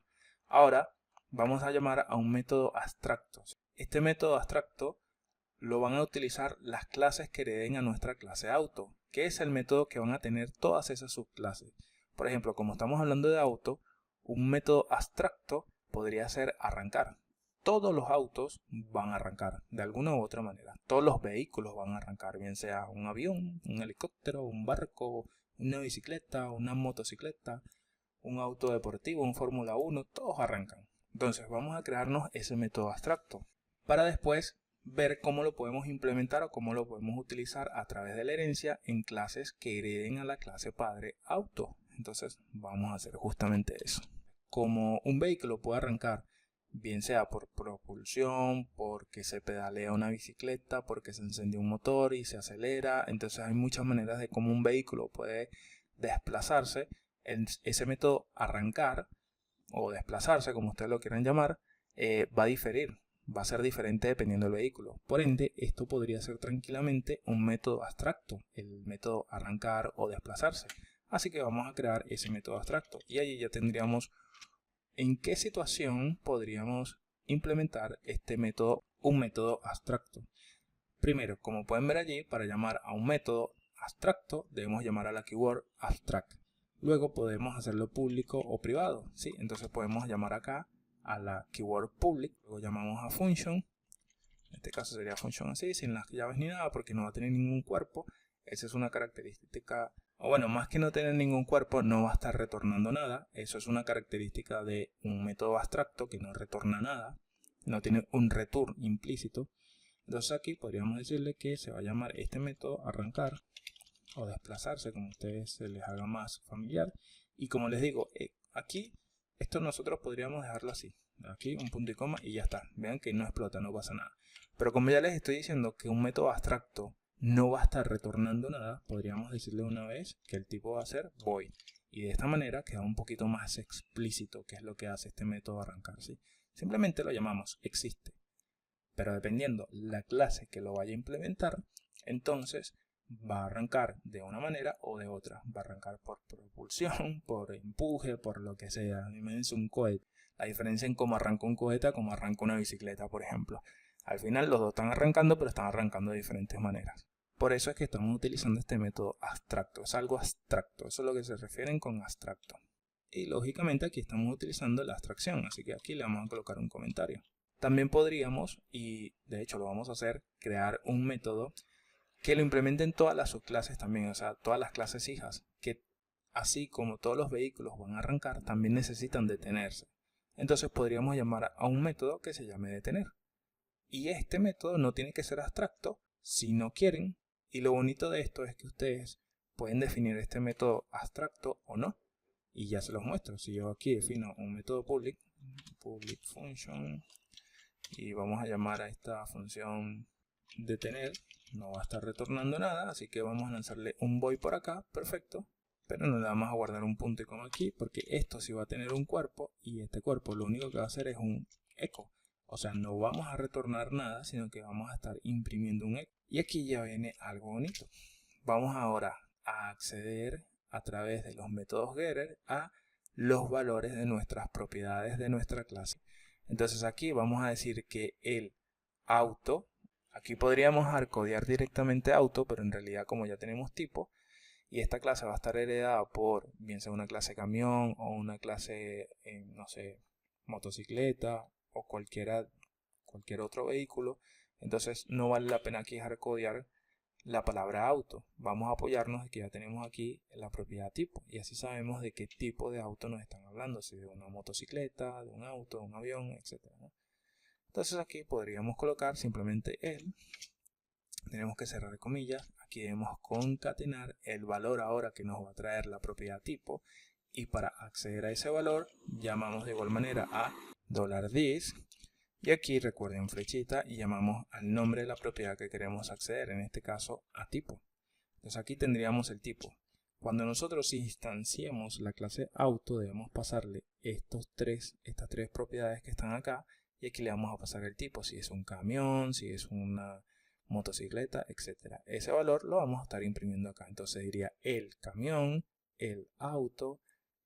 Ahora vamos a llamar a un método abstracto. Este método abstracto lo van a utilizar las clases que hereden a nuestra clase auto, que es el método que van a tener todas esas subclases. Por ejemplo, como estamos hablando de auto, un método abstracto podría ser arrancar. Todos los autos van a arrancar de alguna u otra manera. Todos los vehículos van a arrancar, bien sea un avión, un helicóptero, un barco, una bicicleta, una motocicleta, un auto deportivo, un Fórmula 1, todos arrancan. Entonces vamos a crearnos ese método abstracto para después ver cómo lo podemos implementar o cómo lo podemos utilizar a través de la herencia en clases que hereden a la clase padre auto. Entonces vamos a hacer justamente eso. Como un vehículo puede arrancar bien sea por propulsión, porque se pedalea una bicicleta, porque se enciende un motor y se acelera. Entonces hay muchas maneras de cómo un vehículo puede desplazarse. Ese método arrancar o desplazarse, como ustedes lo quieran llamar, va a diferir. Va a ser diferente dependiendo del vehículo. Por ende, esto podría ser tranquilamente un método abstracto, el método arrancar o desplazarse. Así que vamos a crear ese método abstracto y allí ya tendríamos ¿en qué situación podríamos implementar este método, un método abstracto? Primero, como pueden ver allí, para llamar a un método abstracto debemos llamar a la keyword abstract. Luego podemos hacerlo público o privado, ¿sí? Entonces podemos llamar acá a la keyword public, luego llamamos a function. En este caso sería function así, sin las llaves ni nada, porque no va a tener ningún cuerpo. Esa es una característica. O bueno, más que no tener ningún cuerpo, no va a estar retornando nada. Eso es una característica de un método abstracto que no retorna nada. No tiene un return implícito. Entonces aquí podríamos decirle que se va a llamar este método arrancar o desplazarse, como a ustedes se les haga más familiar. Y como les digo, aquí esto nosotros podríamos dejarlo así. Aquí un punto y coma y ya está. Vean que no explota, no pasa nada. Pero como ya les estoy diciendo que un método abstracto no va a estar retornando nada, podríamos decirle una vez que el tipo va a ser void. Y de esta manera queda un poquito más explícito qué es lo que hace este método arrancar, ¿sí? Simplemente lo llamamos existe. Pero dependiendo la clase que lo vaya a implementar, entonces va a arrancar de una manera o de otra. Va a arrancar por propulsión, por empuje, por lo que sea. Imagínense un cohete. La diferencia en cómo arranca un cohete a cómo arranca una bicicleta, por ejemplo. Al final los dos están arrancando, pero están arrancando de diferentes maneras. Por eso es que estamos utilizando este método abstracto. Es algo abstracto. Eso es lo que se refieren con abstracto. Y lógicamente aquí estamos utilizando la abstracción. Así que aquí le vamos a colocar un comentario. También podríamos, y de hecho lo vamos a hacer, crear un método que lo implementen todas las subclases también, o sea, todas las clases hijas, que así como todos los vehículos van a arrancar, también necesitan detenerse. Entonces podríamos llamar a un método que se llame detener. Y este método no tiene que ser abstracto si no quieren, y lo bonito de esto es que ustedes pueden definir este método abstracto o no. Y ya se los muestro. Si yo aquí defino un método public function, y vamos a llamar a esta función detener, no va a estar retornando nada, así que vamos a lanzarle un void por acá, perfecto, pero no le vamos a guardar un punto y coma aquí porque esto sí va a tener un cuerpo y este cuerpo lo único que va a hacer es un eco, o sea, no vamos a retornar nada, sino que vamos a estar imprimiendo un eco. Y aquí ya viene algo bonito. Vamos ahora a acceder a través de los métodos getter a los valores de nuestras propiedades de nuestra clase. Entonces aquí vamos a decir que el auto, aquí podríamos hardcodear directamente auto, pero en realidad como ya tenemos tipo, y esta clase va a estar heredada por bien sea una clase camión o una clase, no sé, motocicleta o cualquier otro vehículo, entonces no vale la pena aquí hardcodear la palabra auto. Vamos a apoyarnos de que ya tenemos aquí la propiedad tipo y así sabemos de qué tipo de auto nos están hablando, si de una motocicleta, de un auto, de un avión, etc., ¿no? Entonces aquí podríamos colocar simplemente el, tenemos que cerrar comillas, aquí debemos concatenar el valor ahora que nos va a traer la propiedad tipo y para acceder a ese valor llamamos de igual manera a $this. Y aquí recuerden flechita y llamamos al nombre de la propiedad que queremos acceder, en este caso a tipo. Entonces aquí tendríamos el tipo. Cuando nosotros instanciemos la clase auto debemos pasarle estas tres propiedades que están acá y aquí le vamos a pasar el tipo, si es un camión, si es una motocicleta, etc. Ese valor lo vamos a estar imprimiendo acá. Entonces diría el camión, el auto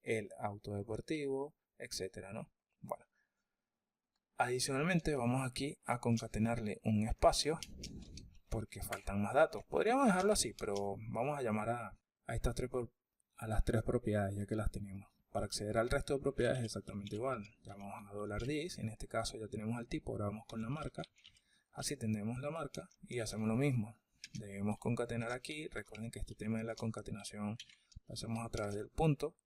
deportivo, etc., ¿no? Bueno. Adicionalmente vamos aquí a concatenarle un espacio porque faltan más datos. Podríamos dejarlo así, pero vamos a llamar a las tres propiedades ya que las tenemos. Para acceder al resto de propiedades es exactamente igual. Llamamos a $this, en este caso ya tenemos el tipo, ahora vamos con la marca. Así tendremos la marca y hacemos lo mismo. Debemos concatenar aquí. Recuerden que este tema de la concatenación lo hacemos a través del punto.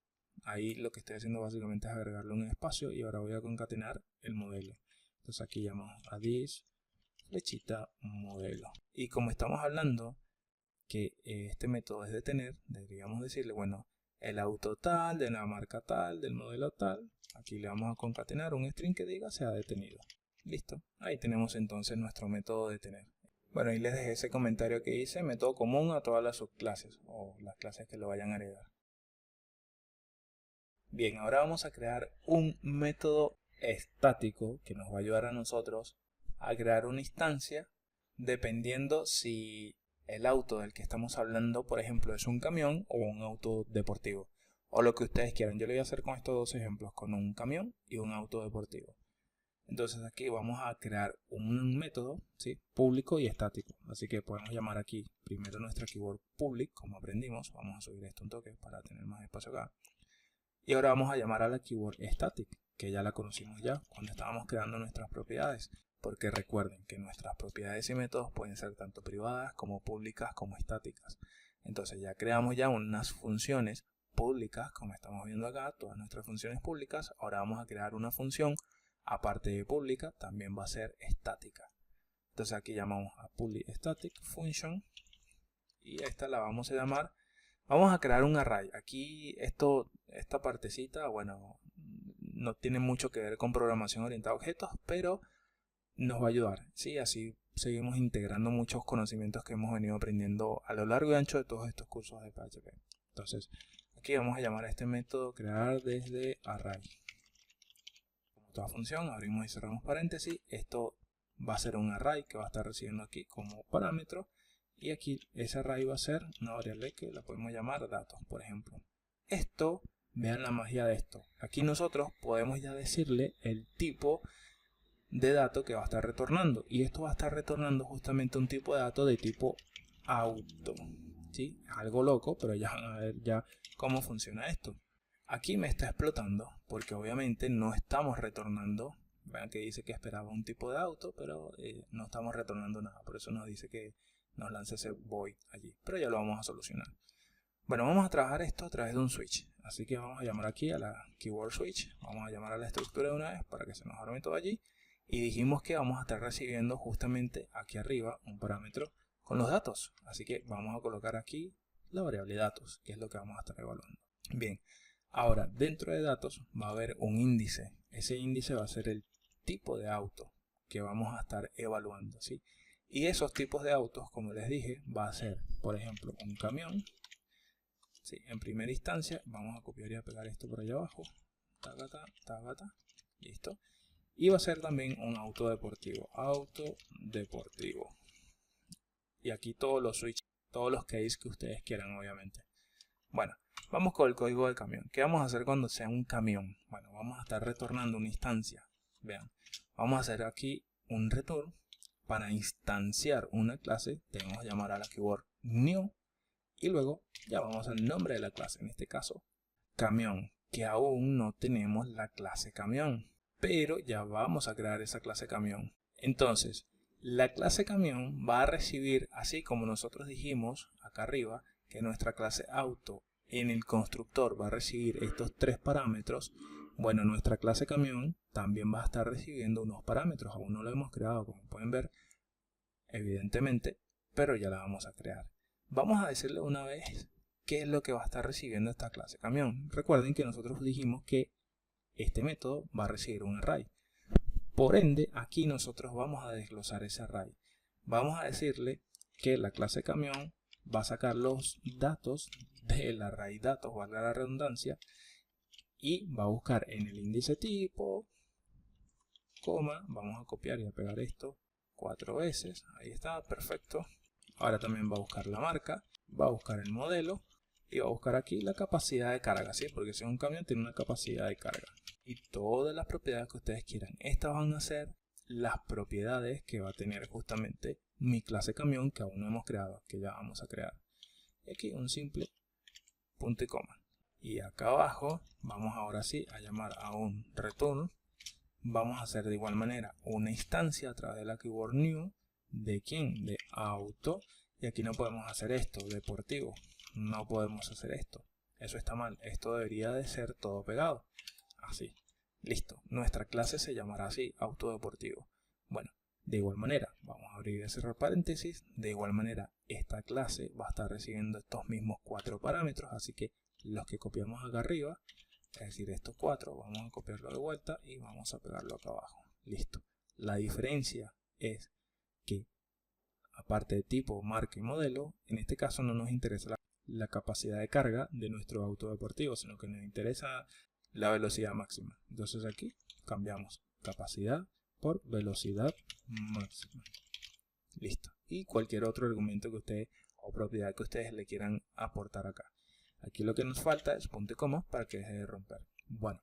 Ahí lo que estoy haciendo básicamente es agregarle un espacio y ahora voy a concatenar el modelo. Entonces aquí llamamos a this, flechita, modelo. Y como estamos hablando que este método es detener, deberíamos decirle, bueno, el auto tal, de la marca tal, del modelo tal. Aquí le vamos a concatenar un string que diga se ha detenido. Listo. Ahí tenemos entonces nuestro método detener. Bueno, ahí les dejé ese comentario que hice, método común a todas las subclases o las clases que lo vayan a heredar. Bien, ahora vamos a crear un método estático que nos va a ayudar a nosotros a crear una instancia dependiendo si el auto del que estamos hablando, por ejemplo, es un camión o un auto deportivo o lo que ustedes quieran. Yo lo voy a hacer con estos dos ejemplos, con un camión y un auto deportivo. Entonces aquí vamos a crear un método, ¿sí?, público y estático. Así que podemos llamar aquí primero nuestra keyword public, como aprendimos. Vamos a subir esto un toque para tener más espacio acá. Y ahora vamos a llamar a la keyword static, que ya la conocimos ya cuando estábamos creando nuestras propiedades. Porque recuerden que nuestras propiedades y métodos pueden ser tanto privadas como públicas como estáticas. Entonces ya creamos ya unas funciones públicas, como estamos viendo acá, todas nuestras funciones públicas. Ahora vamos a crear una función, aparte de pública, también va a ser estática. Entonces aquí llamamos a public static function y esta la vamos a llamar. Vamos a crear un array. Aquí esta partecita, bueno, no tiene mucho que ver con programación orientada a objetos, pero nos va a ayudar, ¿sí? Así seguimos integrando muchos conocimientos que hemos venido aprendiendo a lo largo y ancho de todos estos cursos de PHP. Entonces, aquí vamos a llamar a este método crear desde array. Como toda función, abrimos y cerramos paréntesis. Esto va a ser un array que va a estar recibiendo aquí como parámetro. Y aquí ese array va a ser una variable que la podemos llamar datos, por ejemplo. Esto, vean la magia de esto. Aquí nosotros podemos ya decirle el tipo de dato que va a estar retornando. Y esto va a estar retornando justamente un tipo de dato de tipo auto. ¿Sí? Algo loco, pero ya van a ver ya cómo funciona esto. Aquí me está explotando porque obviamente no estamos retornando. Vean que dice que esperaba un tipo de auto, pero no estamos retornando nada. Por eso nos dice que nos lance ese void allí, pero ya lo vamos a solucionar. Bueno, vamos a trabajar esto a través de un switch, así que vamos a llamar aquí a la keyword switch, vamos a llamar a la estructura de una vez para que se nos arme todo allí y dijimos que vamos a estar recibiendo justamente aquí arriba un parámetro con los datos, así que vamos a colocar aquí la variable datos, que es lo que vamos a estar evaluando. Bien, ahora dentro de datos va a haber un índice, ese índice va a ser el tipo de auto que vamos a estar evaluando, ¿sí? Y esos tipos de autos, como les dije, va a ser, por ejemplo, un camión. Sí, en primera instancia, vamos a copiar y a pegar esto por allá abajo. Tagata, tagata, listo. Y va a ser también un auto deportivo. Auto deportivo. Y aquí todos los switches, todos los keys que ustedes quieran, obviamente. Bueno, vamos con el código del camión. ¿Qué vamos a hacer cuando sea un camión? Bueno, vamos a estar retornando una instancia Vean, vamos a hacer aquí un return. Para instanciar una clase tenemos que llamar a la keyword new y luego llamamos al nombre de la clase, en este caso camión, que aún no tenemos la clase camión, pero ya vamos a crear esa clase camión. Entonces, la clase camión va a recibir, así como nosotros dijimos acá arriba, que nuestra clase auto en el constructor va a recibir estos 3 parámetros. Bueno, nuestra clase camión también va a estar recibiendo unos parámetros. Aún no lo hemos creado, como pueden ver, evidentemente, pero ya la vamos a crear. Vamos a decirle una vez qué es lo que va a estar recibiendo esta clase camión. Recuerden que nosotros dijimos que este método va a recibir un array. Por ende, aquí nosotros vamos a desglosar ese array. Vamos a decirle que la clase camión va a sacar los datos del array datos, valga la redundancia, y va a buscar en el índice tipo, coma, vamos a copiar y a pegar esto 4 veces, ahí está, perfecto. Ahora también va a buscar la marca, va a buscar el modelo y va a buscar aquí la capacidad de carga, ¿sí? Porque si es un camión tiene una capacidad de carga. Y todas las propiedades que ustedes quieran. Estas van a ser las propiedades que va a tener justamente mi clase camión que aún no hemos creado, que ya vamos a crear. Y aquí un simple punto y coma. Y acá abajo vamos ahora sí a llamar a un return. Vamos a hacer de igual manera una instancia a través de la keyword new. ¿De quién? De auto. Y aquí no podemos hacer esto, deportivo. No podemos hacer esto. Eso está mal. Esto debería de ser todo pegado. Así. Listo. Nuestra clase se llamará así, auto deportivo. Bueno, de igual manera, vamos a abrir y cerrar paréntesis. De igual manera, esta clase va a estar recibiendo estos mismos 4 parámetros. Así que los que copiamos acá arriba, es decir, estos 4, vamos a copiarlo de vuelta y vamos a pegarlo acá abajo. Listo. La diferencia es que, aparte de tipo, marca y modelo, en este caso no nos interesa la capacidad de carga de nuestro auto deportivo, sino que nos interesa la velocidad máxima. Entonces aquí cambiamos capacidad por velocidad máxima. Listo. Y cualquier otro argumento que ustedes o propiedad que ustedes le quieran aportar acá. Aquí lo que nos falta es punto y coma para que deje de romper. Bueno,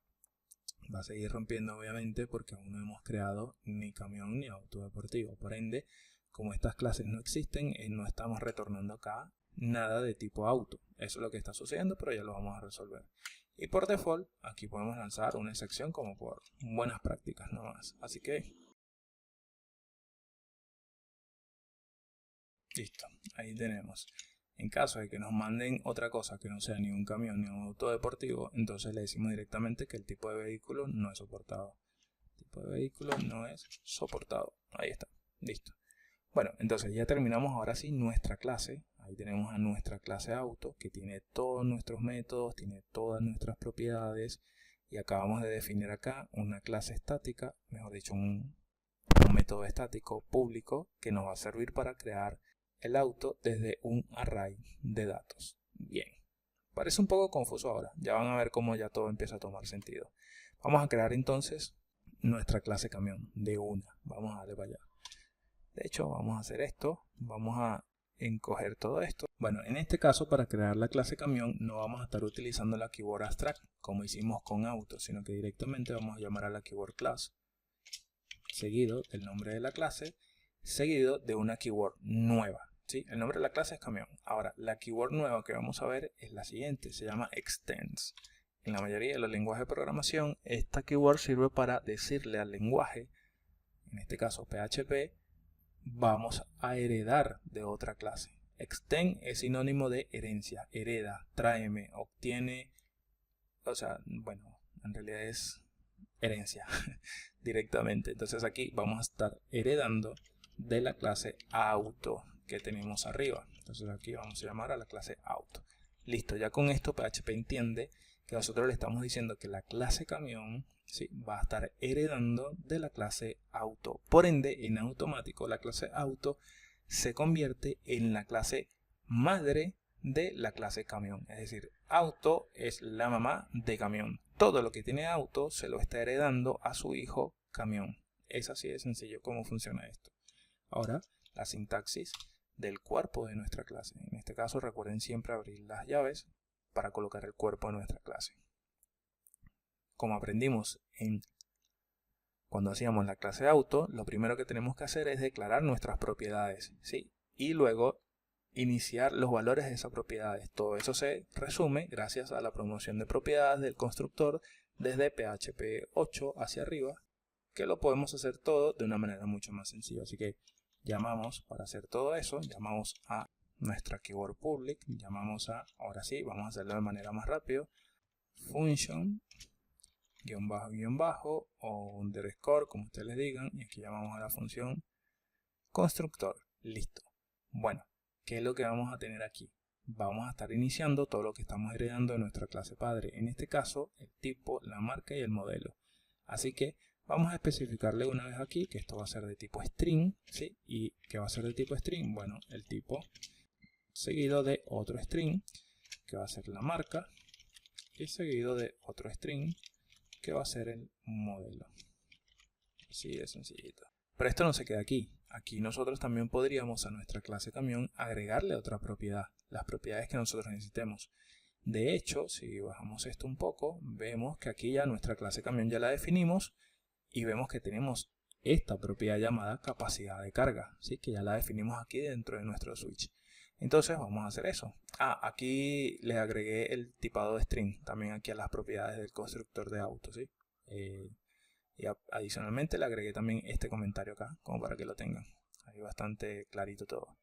va a seguir rompiendo obviamente porque aún no hemos creado ni camión ni auto deportivo. Por ende, como estas clases no existen, no estamos retornando acá nada de tipo auto. Eso es lo que está sucediendo, pero ya lo vamos a resolver. Y por default, aquí podemos lanzar una excepción como por buenas prácticas nomás. Así que, listo, ahí tenemos. En caso de que nos manden otra cosa que no sea ni un camión ni un auto deportivo, entonces le decimos directamente que el tipo de vehículo no es soportado. El tipo de vehículo no es soportado. Ahí está, listo. Bueno, entonces ya terminamos ahora sí nuestra clase. Ahí tenemos a nuestra clase auto que tiene todos nuestros métodos, tiene todas nuestras propiedades y acabamos de definir acá una clase estática, mejor dicho un método estático público que nos va a servir para crear el auto desde un array de datos. Bien, parece un poco confuso ahora, ya van a ver cómo ya todo empieza a tomar sentido. Vamos a crear entonces nuestra clase camión de una, vamos a darle para allá. De hecho, vamos a hacer esto, vamos a encoger todo esto. Bueno, en este caso para crear la clase camión no vamos a estar utilizando la keyword abstract como hicimos con auto, sino que directamente vamos a llamar a la keyword class, seguido del nombre de la clase, seguido de una keyword nueva. ¿Sí? El nombre de la clase es camión. Ahora, la keyword nueva que vamos a ver es la siguiente, se llama extends. En la mayoría de los lenguajes de programación, esta keyword sirve para decirle al lenguaje, en este caso PHP, vamos a heredar de otra clase. Extend es sinónimo de herencia, hereda, tráeme, obtiene, o sea, bueno, en realidad es herencia directamente. Entonces aquí vamos a estar heredando de la clase auto que tenemos arriba. Entonces aquí vamos a llamar a la clase auto. Listo, ya con esto PHP entiende que nosotros le estamos diciendo que la clase camión, ¿sí?, va a estar heredando de la clase auto. Por ende, en automático la clase auto se convierte en la clase madre de la clase camión. Es decir, auto es la mamá de camión. Todo lo que tiene auto se lo está heredando a su hijo camión. Es así de sencillo cómo funciona esto. Ahora, la sintaxis del cuerpo de nuestra clase. En este caso, recuerden siempre abrir las llaves para colocar el cuerpo de nuestra clase. Como aprendimos en cuando hacíamos la clase auto, lo primero que tenemos que hacer es declarar nuestras propiedades, ¿sí? Y luego iniciar los valores de esas propiedades. Todo eso se resume gracias a la promoción de propiedades del constructor desde PHP 8 hacia arriba, que lo podemos hacer todo de una manera mucho más sencilla. Así que llamamos, para hacer todo eso, llamamos a nuestra keyword public, llamamos a, ahora sí, vamos a hacerlo de manera más rápido, function, guión bajo, o underscore, como ustedes les digan, y aquí llamamos a la función constructor. Listo. Bueno, ¿qué es lo que vamos a tener aquí? Vamos a estar iniciando todo lo que estamos heredando de nuestra clase padre. En este caso, el tipo, la marca y el modelo. Así que vamos a especificarle una vez aquí que esto va a ser de tipo string, ¿sí? ¿Y qué va a ser de tipo string? Bueno, el tipo seguido de otro string, que va a ser la marca, y seguido de otro string, que va a ser el modelo. Así de sencillito. Pero esto no se queda aquí. Aquí nosotros también podríamos a nuestra clase camión agregarle otra propiedad, las propiedades que nosotros necesitemos. De hecho, si bajamos esto un poco, vemos que aquí ya nuestra clase camión ya la definimos y vemos que tenemos esta propiedad llamada capacidad de carga, ¿sí? Que ya la definimos aquí dentro de nuestro switch. Entonces vamos a hacer eso. Aquí le agregué el tipado de string también aquí a las propiedades del constructor de auto, ¿sí? Y adicionalmente le agregué también este comentario acá, como para que lo tengan. Ahí bastante clarito todo.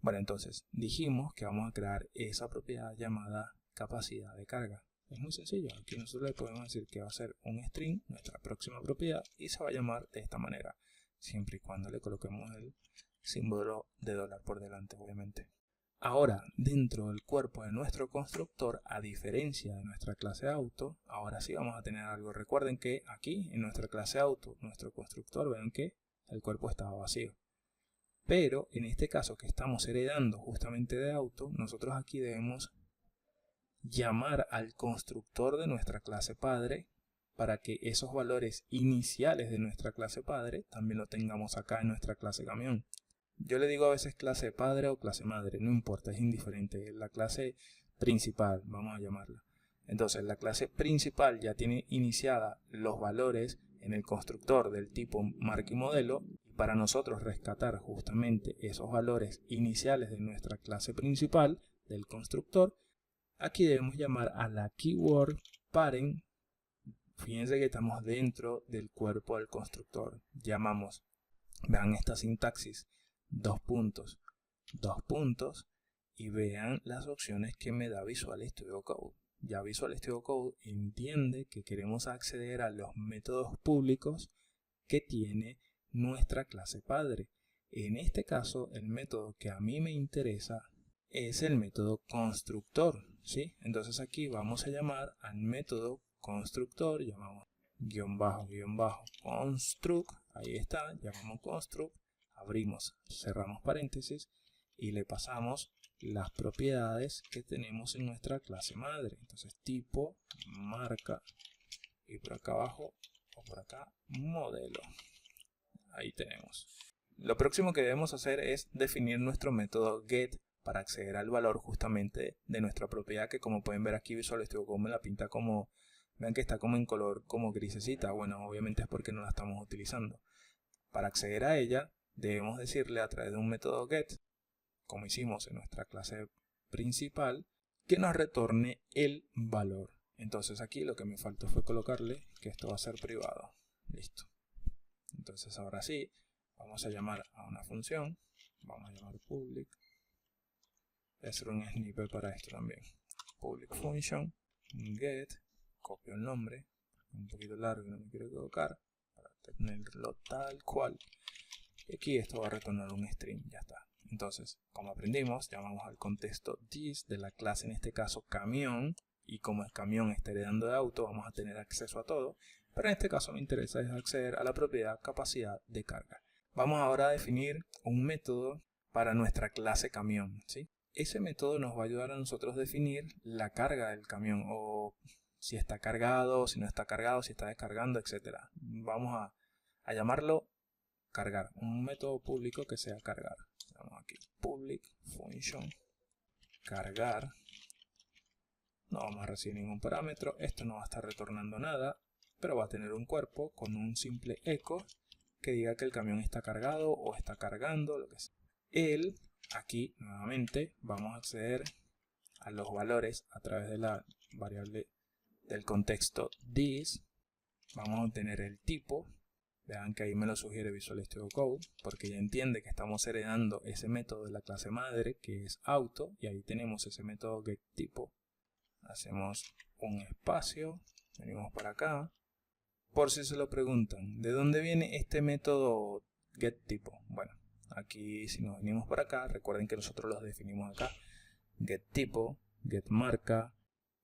Bueno, entonces dijimos que vamos a crear esa propiedad llamada capacidad de carga. Es muy sencillo. Aquí nosotros le podemos decir que va a ser un string, nuestra próxima propiedad, y se va a llamar de esta manera, siempre y cuando le coloquemos el símbolo de dólar por delante, obviamente. Ahora, dentro del cuerpo de nuestro constructor, a diferencia de nuestra clase auto, ahora sí vamos a tener algo. Recuerden que aquí, en nuestra clase auto, nuestro constructor, ven que el cuerpo estaba vacío. Pero, en este caso que estamos heredando justamente de auto, nosotros aquí debemos llamar al constructor de nuestra clase padre para que esos valores iniciales de nuestra clase padre también lo tengamos acá en nuestra clase camión. Yo le digo a veces clase padre o clase madre, no importa, es indiferente. La clase principal, vamos a llamarla. Entonces, la clase principal ya tiene iniciada los valores en el constructor del tipo marca y modelo. Y para nosotros rescatar justamente esos valores iniciales de nuestra clase principal del constructor, aquí debemos llamar a la keyword parent. Fíjense que estamos dentro del cuerpo del constructor. Llamamos, vean esta sintaxis, dos puntos, y vean las opciones que me da Visual Studio Code. Ya Visual Studio Code entiende que queremos acceder a los métodos públicos que tiene nuestra clase padre. En este caso, el método que a mí me interesa es el método constructor, ¿sí? Entonces aquí vamos a llamar al método constructor, llamamos guión bajo construct, ahí está, llamamos construct, abrimos, cerramos paréntesis y le pasamos las propiedades que tenemos en nuestra clase madre. Entonces tipo, marca y por acá abajo o por acá modelo. Ahí tenemos. Lo próximo que debemos hacer es definir nuestro método get para acceder al valor justamente de nuestra propiedad, que como pueden ver aquí Visual Studio Code me la pinta como, vean que está como en color como grisecita. Bueno, obviamente es porque no la estamos utilizando. Para acceder a ella debemos decirle a través de un método get, como hicimos en nuestra clase principal, que nos retorne el valor. Entonces aquí lo que me faltó fue colocarle que esto va a ser privado. Listo. Entonces ahora sí, vamos a llamar a una función, vamos a llamar public, voy a hacer un snippet para esto también, public function, get, copio el nombre, un poquito largo y no me quiero equivocar, para tenerlo tal cual, y aquí esto va a retornar un string, ya está. Entonces, como aprendimos, llamamos al contexto this de la clase, en este caso camión, y como el camión está heredando de auto, vamos a tener acceso a todo, pero en este caso me interesa es acceder a la propiedad capacidad de carga. Vamos ahora a definir un método para nuestra clase camión, ¿sí? Ese método nos va a ayudar a nosotros a definir la carga del camión, o si está cargado, si no está cargado, si está descargando, etc. Vamos a llamarlo cargar, un método público que sea cargar. Vamos aquí, public function cargar. No vamos a recibir ningún parámetro, esto no va a estar retornando nada, pero va a tener un cuerpo con un simple eco que diga que el camión está cargado o está cargando, lo que sea. Aquí nuevamente vamos a acceder a los valores a través de la variable del contexto this. Vamos a obtener el tipo. Vean que ahí me lo sugiere Visual Studio Code, porque ya entiende que estamos heredando ese método de la clase madre, que es auto, y ahí tenemos ese método getTypo. Hacemos un espacio, venimos para acá. Por si se lo preguntan, ¿de dónde viene este método getTypo? Bueno, aquí si nos venimos para acá, recuerden que nosotros los definimos acá. GetTypo, getMarca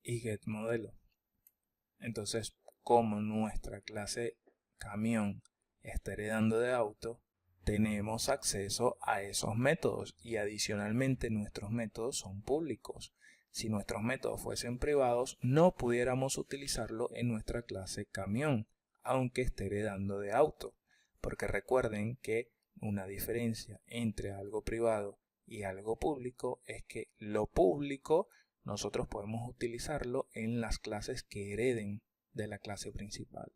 y getModelo. Entonces, como nuestra clase camión está heredando de auto, tenemos acceso a esos métodos y adicionalmente nuestros métodos son públicos. Si nuestros métodos fuesen privados, no pudiéramos utilizarlo en nuestra clase camión, aunque esté heredando de auto, porque recuerden que una diferencia entre algo privado y algo público es que lo público nosotros podemos utilizarlo en las clases que hereden de la clase principal,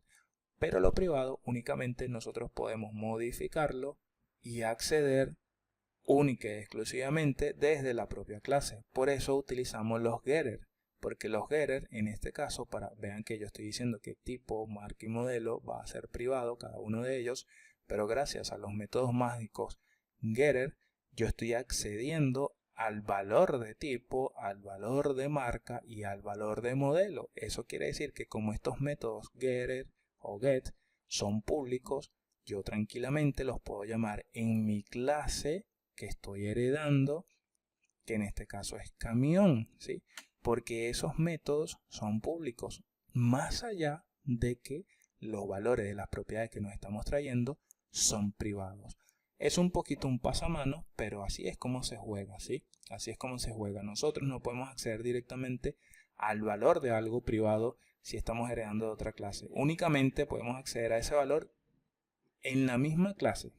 pero lo privado únicamente nosotros podemos modificarlo y acceder única y exclusivamente desde la propia clase. Por eso utilizamos los getter, porque los getter en este caso, vean que yo estoy diciendo que tipo, marca y modelo va a ser privado cada uno de ellos, pero gracias a los métodos mágicos getter yo estoy accediendo al valor de tipo, al valor de marca y al valor de modelo. Eso quiere decir que como estos métodos getter o get son públicos, yo tranquilamente los puedo llamar en mi clase que estoy heredando, que en este caso es camión, ¿sí? Porque esos métodos son públicos, más allá de que los valores de las propiedades que nos estamos trayendo son privados. Es un poquito un pasamano, pero así es como se juega, ¿sí? Así es como se juega. Nosotros no podemos acceder directamente al valor de algo privado si estamos heredando de otra clase. Únicamente podemos acceder a ese valor en la misma clase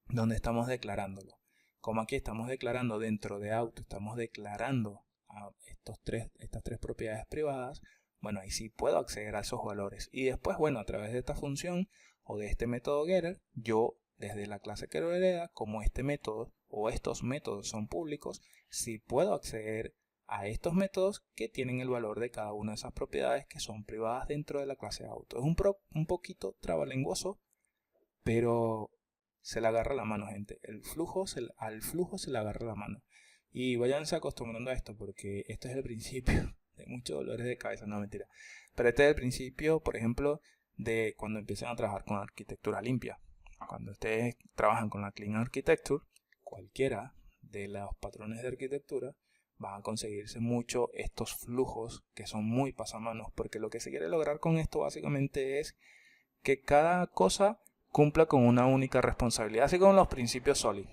donde estamos declarándolo. Como aquí estamos declarando dentro de auto, estamos declarando a estas tres propiedades privadas, bueno, ahí sí puedo acceder a esos valores. Y después, bueno, a través de esta función o de este método getter, yo desde la clase que lo hereda, como este método o estos métodos son públicos, sí puedo acceder a estos métodos que tienen el valor de cada una de esas propiedades que son privadas dentro de la clase auto. Es un poquito trabalenguoso, pero se le agarra la mano, gente. Al flujo se le agarra la mano. Y váyanse acostumbrando a esto, porque este es el principio de muchos dolores de cabeza, no mentira. Pero este es el principio, por ejemplo, de cuando empiecen a trabajar con arquitectura limpia. Cuando ustedes trabajan con la Clean Architecture, cualquiera de los patrones de arquitectura van a conseguirse mucho estos flujos que son muy pasamanos, porque lo que se quiere lograr con esto básicamente es que cada cosa cumpla con una única responsabilidad, así como los principios SOLID.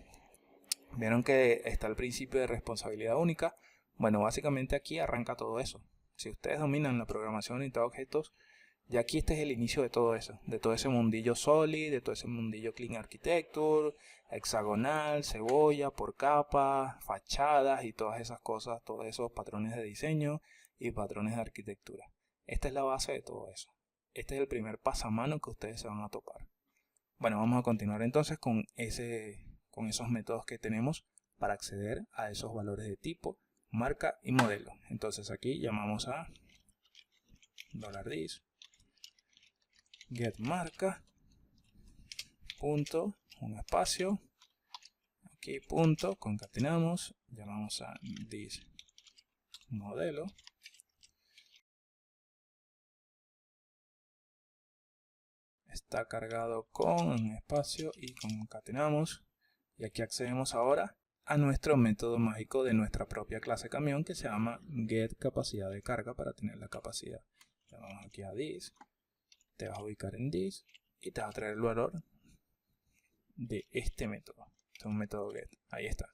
Vieron que está el principio de responsabilidad única. Bueno, básicamente aquí arranca todo eso. Si ustedes dominan la programación orientada a objetos, ya aquí este es el inicio de todo eso, de todo ese mundillo SOLID, de todo ese mundillo Clean Architecture, hexagonal, cebolla, por capa, fachadas y todas esas cosas, todos esos patrones de diseño y patrones de arquitectura. Esta es la base de todo eso. Este es el primer pasamano que ustedes se van a topar. Bueno, vamos a continuar entonces con esos métodos que tenemos para acceder a esos valores de tipo, marca y modelo. Entonces aquí llamamos a $this getMarca punto, un espacio, aquí punto, concatenamos, llamamos a this modelo. Está cargado con un espacio y concatenamos. Y aquí accedemos ahora a nuestro método mágico de nuestra propia clase camión que se llama getCapacidad de carga para tener la capacidad. Llamamos aquí a this, te vas a ubicar en this y te va a traer el valor de este método. Este es un método get. Ahí está.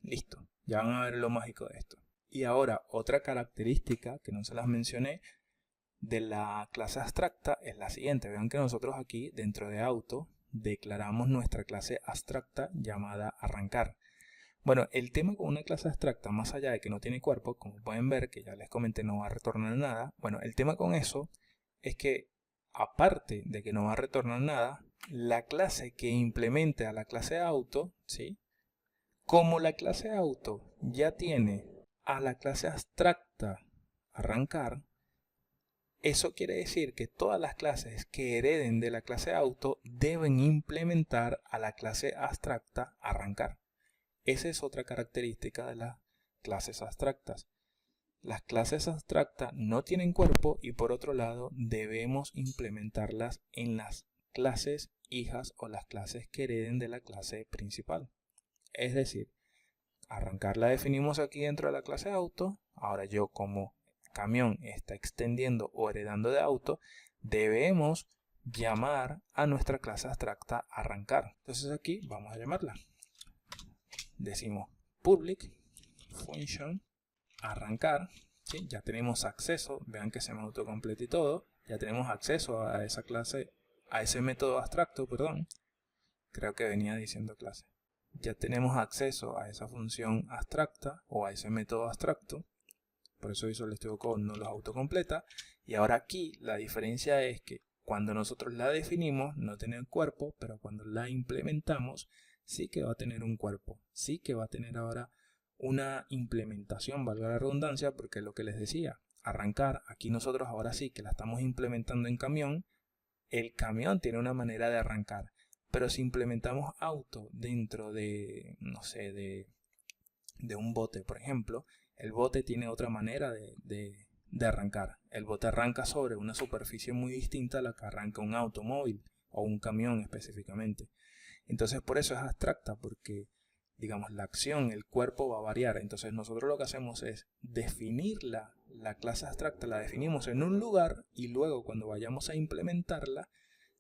Listo. Ya van a ver lo mágico de esto. Y ahora otra característica que no se las mencioné de la clase abstracta es la siguiente. Vean que nosotros aquí dentro de auto declaramos nuestra clase abstracta llamada arrancar. Bueno, el tema con una clase abstracta, más allá de que no tiene cuerpo, como pueden ver que ya les comenté no va a retornar nada, bueno, el tema con eso es que aparte de que no va a retornar nada, la clase que implemente a la clase auto, ¿sí? Como la clase auto ya tiene a la clase abstracta arrancar, eso quiere decir que todas las clases que hereden de la clase auto deben implementar a la clase abstracta arrancar. Esa es otra característica de las clases abstractas. Las clases abstractas no tienen cuerpo y por otro lado debemos implementarlas en las clases hijas o las clases que hereden de la clase principal. Es decir, arrancar la definimos aquí dentro de la clase auto. Ahora yo, como camión está extendiendo o heredando de auto, debemos llamar a nuestra clase abstracta arrancar. Entonces aquí vamos a llamarla. Decimos public function arrancar, ¿sí? Ya tenemos acceso, vean que se me autocompleta y todo, ya tenemos acceso a esa clase, a ese método abstracto, perdón, creo que venía diciendo clase. Ya tenemos acceso a esa función abstracta o a ese método abstracto, por eso Visual Studio Code no los autocompleta, y ahora aquí la diferencia es que cuando nosotros la definimos no tiene cuerpo, pero cuando la implementamos sí que va a tener un cuerpo, sí que va a tener ahora una implementación, valga la redundancia, porque lo que les decía, arrancar, aquí nosotros ahora sí que la estamos implementando en camión, el camión tiene una manera de arrancar, pero si implementamos auto dentro de, no sé, de un bote, por ejemplo, el bote tiene otra manera de arrancar. El bote arranca sobre una superficie muy distinta a la que arranca un automóvil o un camión específicamente. Entonces por eso es abstracta, porque digamos la acción, el cuerpo va a variar. Entonces nosotros lo que hacemos es definir la clase abstracta, la definimos en un lugar y luego cuando vayamos a implementarla,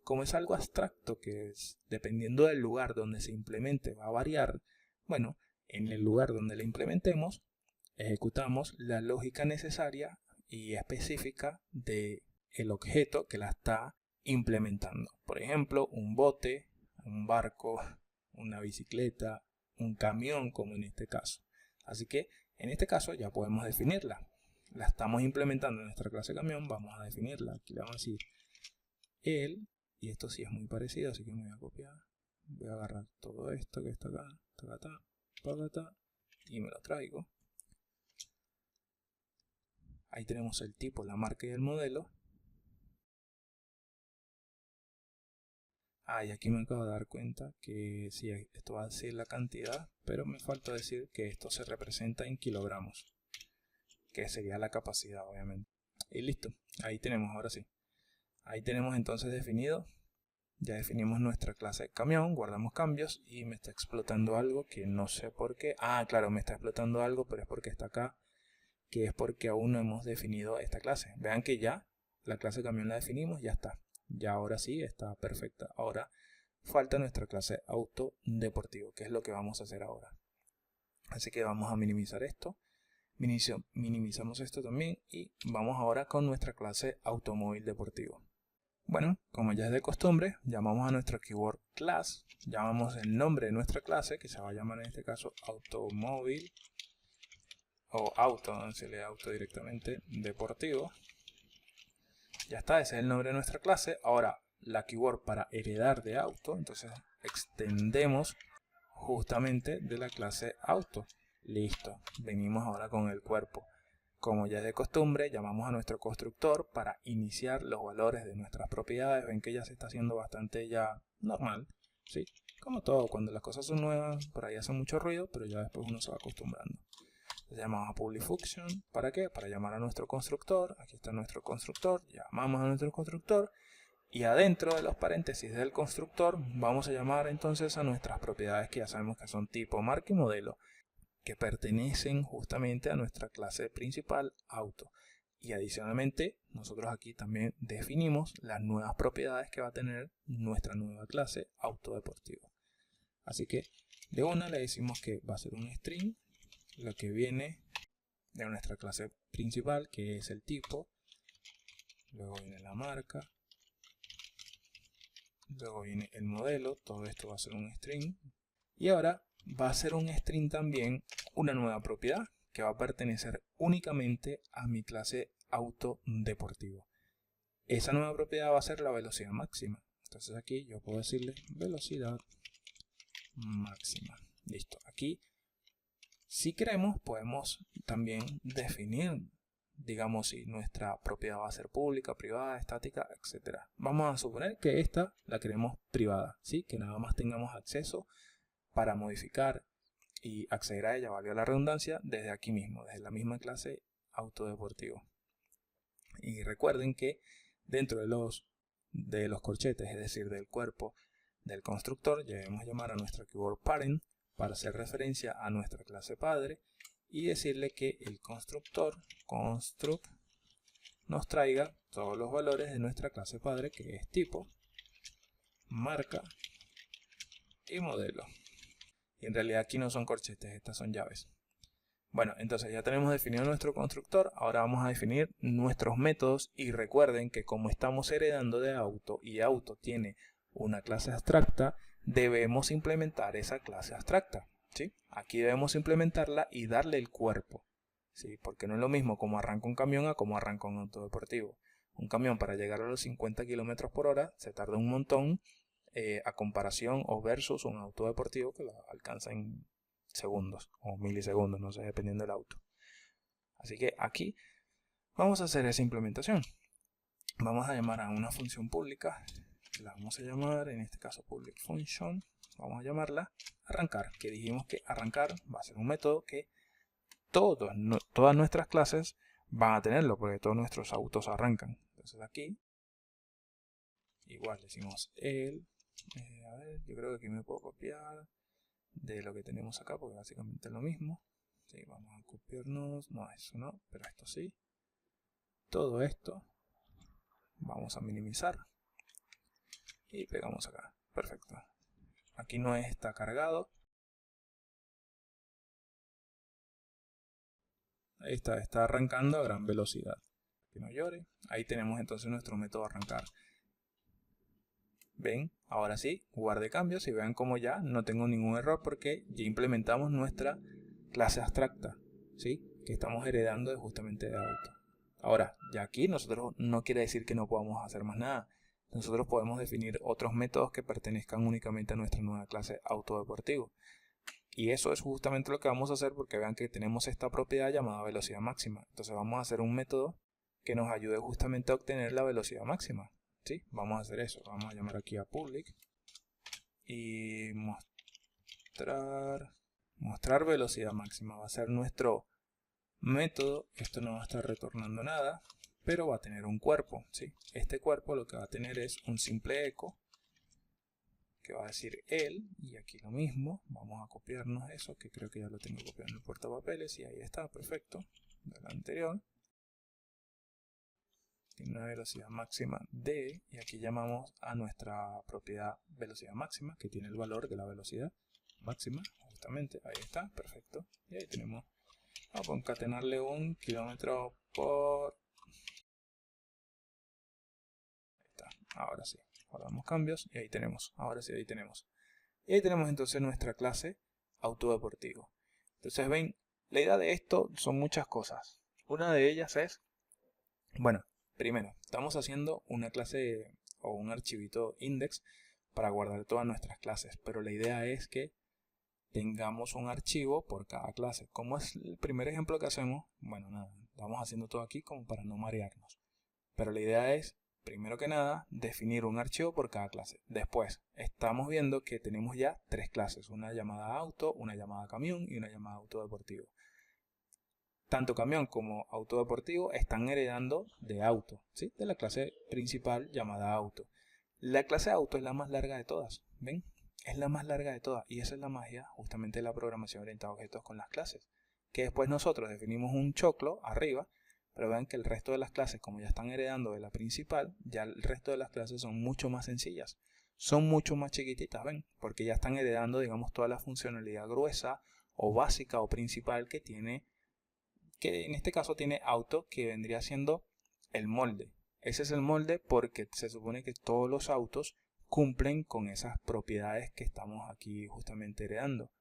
como es algo abstracto que es, dependiendo del lugar donde se implemente va a variar, bueno, en el lugar donde la implementemos, ejecutamos la lógica necesaria y específica del objeto que la está implementando. Por ejemplo, un bote, un barco, una bicicleta, un camión, como en este caso. Así que en este caso ya podemos definirla. La estamos implementando en nuestra clase camión, vamos a definirla. Aquí le vamos a decir el, y esto sí es muy parecido, así que me voy a copiar. Voy a agarrar todo esto que está acá, y me lo traigo. Ahí tenemos el tipo, la marca y el modelo. Y aquí me acabo de dar cuenta que sí, esto va a ser la cantidad, pero me falta decir que esto se representa en kilogramos, que sería la capacidad, obviamente. Y listo, ahí tenemos, ahora sí. Ahí tenemos entonces definido, ya definimos nuestra clase camión, guardamos cambios y me está explotando algo que no sé por qué. Claro, me está explotando algo, pero es porque está acá, que es porque aún no hemos definido esta clase. Vean que ya la clase camión la definimos, ya está. Ya ahora sí está perfecta. Ahora falta nuestra clase auto deportivo, que es lo que vamos a hacer ahora. Así que vamos a minimizar esto. Minimizamos esto también y vamos ahora con nuestra clase automóvil deportivo. Bueno, como ya es de costumbre, llamamos a nuestro keyword class, llamamos el nombre de nuestra clase, que se va a llamar en este caso automóvil o auto, se le da auto directamente, deportivo. Ya está, ese es el nombre de nuestra clase. Ahora la keyword para heredar de auto, entonces extendemos justamente de la clase auto. Listo, venimos ahora con el cuerpo. Como ya es de costumbre, llamamos a nuestro constructor para iniciar los valores de nuestras propiedades. Ven que ya se está haciendo bastante ya normal, ¿sí? Como todo, cuando las cosas son nuevas, por ahí hace mucho ruido, pero ya después uno se va acostumbrando. Entonces llamamos a public function, ¿para qué? Para llamar a nuestro constructor. Aquí está nuestro constructor, llamamos a nuestro constructor y adentro de los paréntesis del constructor vamos a llamar entonces a nuestras propiedades que ya sabemos que son tipo, marca y modelo, que pertenecen justamente a nuestra clase principal auto. Y adicionalmente nosotros aquí también definimos las nuevas propiedades que va a tener nuestra nueva clase auto deportivo. Así que de una le decimos que va a ser un string, lo que viene de nuestra clase principal, que es el tipo, luego viene la marca, luego viene el modelo, todo esto va a ser un string, y ahora va a ser un string también una nueva propiedad que va a pertenecer únicamente a mi clase auto deportivo. esa nueva propiedad va a ser la velocidad máxima. Entonces aquí yo puedo decirle velocidad máxima. Listo. Aquí, si queremos, podemos también definir, digamos, si nuestra propiedad va a ser pública, privada, estática, etc. Vamos a suponer que esta la queremos privada, ¿sí? Que nada más tengamos acceso para modificar y acceder a ella, valga la redundancia, desde aquí mismo, desde la misma clase autodeportivo. Y recuerden que dentro de los corchetes, es decir, del cuerpo del constructor, debemos llamar a nuestro keyword parent para hacer referencia a nuestra clase padre y decirle que el constructor construct nos traiga todos los valores de nuestra clase padre, que es tipo, marca y modelo. Y en realidad aquí no son corchetes, estas son llaves. Bueno, entonces ya tenemos definido nuestro constructor. Ahora vamos a definir nuestros métodos y recuerden que como estamos heredando de auto y auto tiene una clase abstracta, debemos implementar esa clase abstracta, ¿sí? Aquí debemos implementarla y darle el cuerpo, ¿sí? Porque no es lo mismo como arranca un camión a como arranca un auto deportivo. Un camión para llegar a los 50 km por hora se tarda un montón a comparación o versus un auto deportivo que lo alcanza en segundos o milisegundos, no sé, dependiendo del auto. Así que aquí vamos a hacer esa implementación. Vamos a llamar a una función pública, que la vamos a llamar, en este caso public function, vamos a llamarla arrancar, que dijimos que arrancar va a ser un método que todas nuestras clases van a tenerlo, porque todos nuestros autos arrancan. Entonces aquí, igual decimos el, a ver, yo creo que aquí me puedo copiar de lo que tenemos acá, porque básicamente es lo mismo. Sí, vamos a copiarnos, no, eso no, pero esto sí. Todo esto vamos a minimizar y pegamos acá. Perfecto. Aquí no está cargado. Ahí está arrancando a gran velocidad. Que no llore. Ahí tenemos entonces nuestro método arrancar. Ven, ahora sí, guarde cambios y vean como ya no tengo ningún error porque ya implementamos nuestra clase abstracta, ¿sí? Que estamos heredando justamente de auto. Ahora, ya aquí nosotros no quiere decir que no podamos hacer más nada. Nosotros podemos definir otros métodos que pertenezcan únicamente a nuestra nueva clase autodeportivo. Y eso es justamente lo que vamos a hacer porque vean que tenemos esta propiedad llamada velocidad máxima. Entonces vamos a hacer un método que nos ayude justamente a obtener la velocidad máxima. ¿Sí? Vamos a hacer eso. Vamos a llamar aquí a public y mostrar velocidad máxima. Va a ser nuestro método. Esto no va a estar retornando nada, pero va a tener un cuerpo, ¿sí? Este cuerpo lo que va a tener es un simple eco que va a decir él, y aquí lo mismo. Vamos a copiarnos eso, que creo que ya lo tengo copiado en el portapapeles, y ahí está, perfecto, del anterior. Tiene una velocidad máxima de, y aquí llamamos a nuestra propiedad velocidad máxima, que tiene el valor de la velocidad máxima, justamente, ahí está, perfecto. Y ahí tenemos, vamos a concatenarle un kilómetro por... Ahí está, ahora sí, guardamos cambios, y ahí tenemos, ahora sí, ahí tenemos. Y ahí tenemos entonces nuestra clase autodeportivo. Entonces ven, la idea de esto son muchas cosas. Una de ellas es, bueno, primero, estamos haciendo una clase o un archivito index para guardar todas nuestras clases, pero la idea es que tengamos un archivo por cada clase. ¿Cómo es el primer ejemplo que hacemos? Bueno, nada, estamos haciendo todo aquí como para no marearnos. Pero la idea es, primero que nada, definir un archivo por cada clase. Después, estamos viendo que tenemos ya 3 clases, una llamada auto, una llamada camión y una llamada auto deportivo. Tanto camión como auto deportivo están heredando de auto, ¿sí? De la clase principal llamada auto. La clase auto es la más larga de todas, ¿ven? Es la más larga de todas y esa es la magia justamente de la programación orientada a objetos con las clases. Que después nosotros definimos un choclo arriba, pero vean que el resto de las clases, como ya están heredando de la principal, ya el resto de las clases son mucho más sencillas. Son mucho más chiquititas, ¿ven? Porque ya están heredando, digamos, toda la funcionalidad gruesa o básica o principal que tiene, que en este caso tiene auto, que vendría siendo el molde. Ese es el molde porque se supone que todos los autos cumplen con esas propiedades que estamos aquí justamente heredando.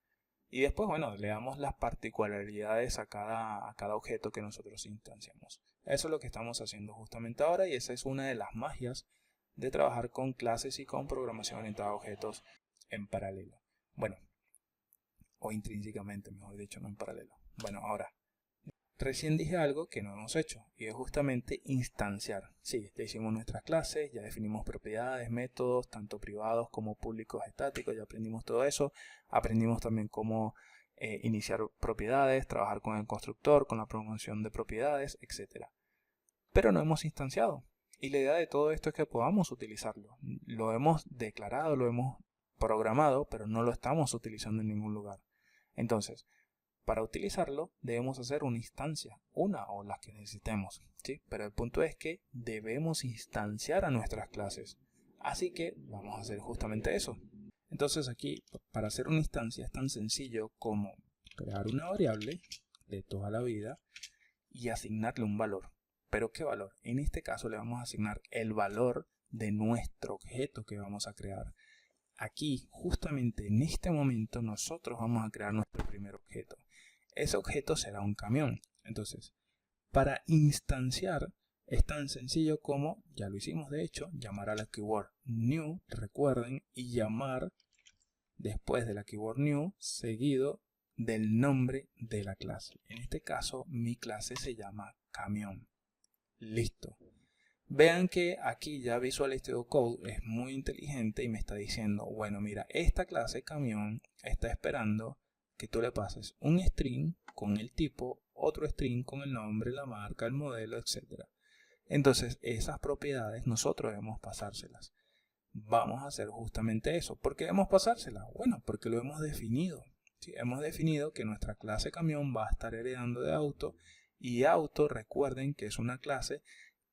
Y después, bueno, le damos las particularidades a cada objeto que nosotros instanciamos. Eso es lo que estamos haciendo justamente ahora y esa es una de las magias de trabajar con clases y con programación orientada a objetos en paralelo. Bueno, o intrínsecamente, mejor dicho, no en paralelo. Bueno, ahora, recién dije algo que no hemos hecho y es justamente instanciar. Sí, ya hicimos nuestras clases, ya definimos propiedades, métodos, tanto privados como públicos estáticos, ya aprendimos todo eso. Aprendimos también cómo iniciar propiedades, trabajar con el constructor, con la promoción de propiedades, etc. Pero no hemos instanciado. Y la idea de todo esto es que podamos utilizarlo. Lo hemos declarado, lo hemos programado, pero no lo estamos utilizando en ningún lugar. Entonces, para utilizarlo debemos hacer una instancia, una o las que necesitemos, ¿sí? Pero el punto es que debemos instanciar a nuestras clases. Así que vamos a hacer justamente eso. Entonces aquí, para hacer una instancia es tan sencillo como crear una variable de toda la vida y asignarle un valor. ¿Pero qué valor? En este caso le vamos a asignar el valor de nuestro objeto que vamos a crear. Aquí, justamente en este momento, nosotros vamos a crear nuestro primer objeto. Ese objeto será un camión. Entonces, para instanciar es tan sencillo como, ya lo hicimos de hecho, llamar a la keyword new, recuerden, y llamar después de la keyword new, seguido del nombre de la clase. En este caso, mi clase se llama camión. Listo. Vean que aquí ya Visual Studio Code es muy inteligente y me está diciendo, bueno, mira, esta clase camión está esperando que tú le pases un string con el tipo, otro string con el nombre, la marca, el modelo, etc. Entonces, esas propiedades nosotros debemos pasárselas. Vamos a hacer justamente eso. ¿Por qué debemos pasárselas? Bueno, porque lo hemos definido. ¿Sí? Hemos definido que nuestra clase camión va a estar heredando de auto y auto, recuerden que es una clase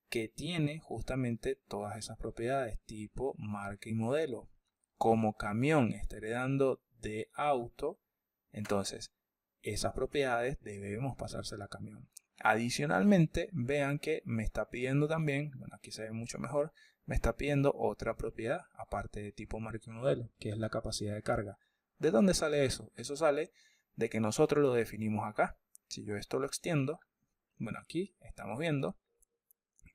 que tiene justamente todas esas propiedades, tipo, marca y modelo. Como camión está heredando de auto, entonces esas propiedades debemos pasárselas a camión. Adicionalmente, vean que me está pidiendo también, bueno, aquí se ve mucho mejor, me está pidiendo otra propiedad, aparte de tipo, marca y modelo, que es la capacidad de carga. ¿De dónde sale eso? Eso sale de que nosotros lo definimos acá. Si yo esto lo extiendo, bueno, aquí estamos viendo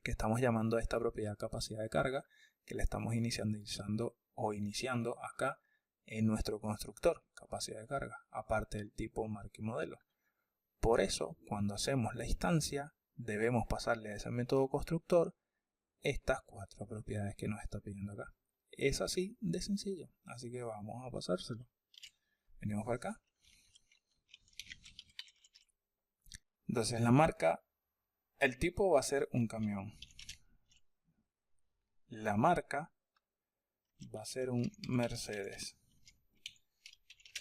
que estamos llamando a esta propiedad capacidad de carga, que la estamos iniciando acá en nuestro constructor, capacidad de carga, aparte del tipo, marca y modelo. Por eso, cuando hacemos la instancia, debemos pasarle a ese método constructor estas cuatro propiedades que nos está pidiendo acá. Es así de sencillo, así que vamos a pasárselo. Venimos para acá. Entonces la marca, el tipo va a ser un camión. La marca va a ser un Mercedes.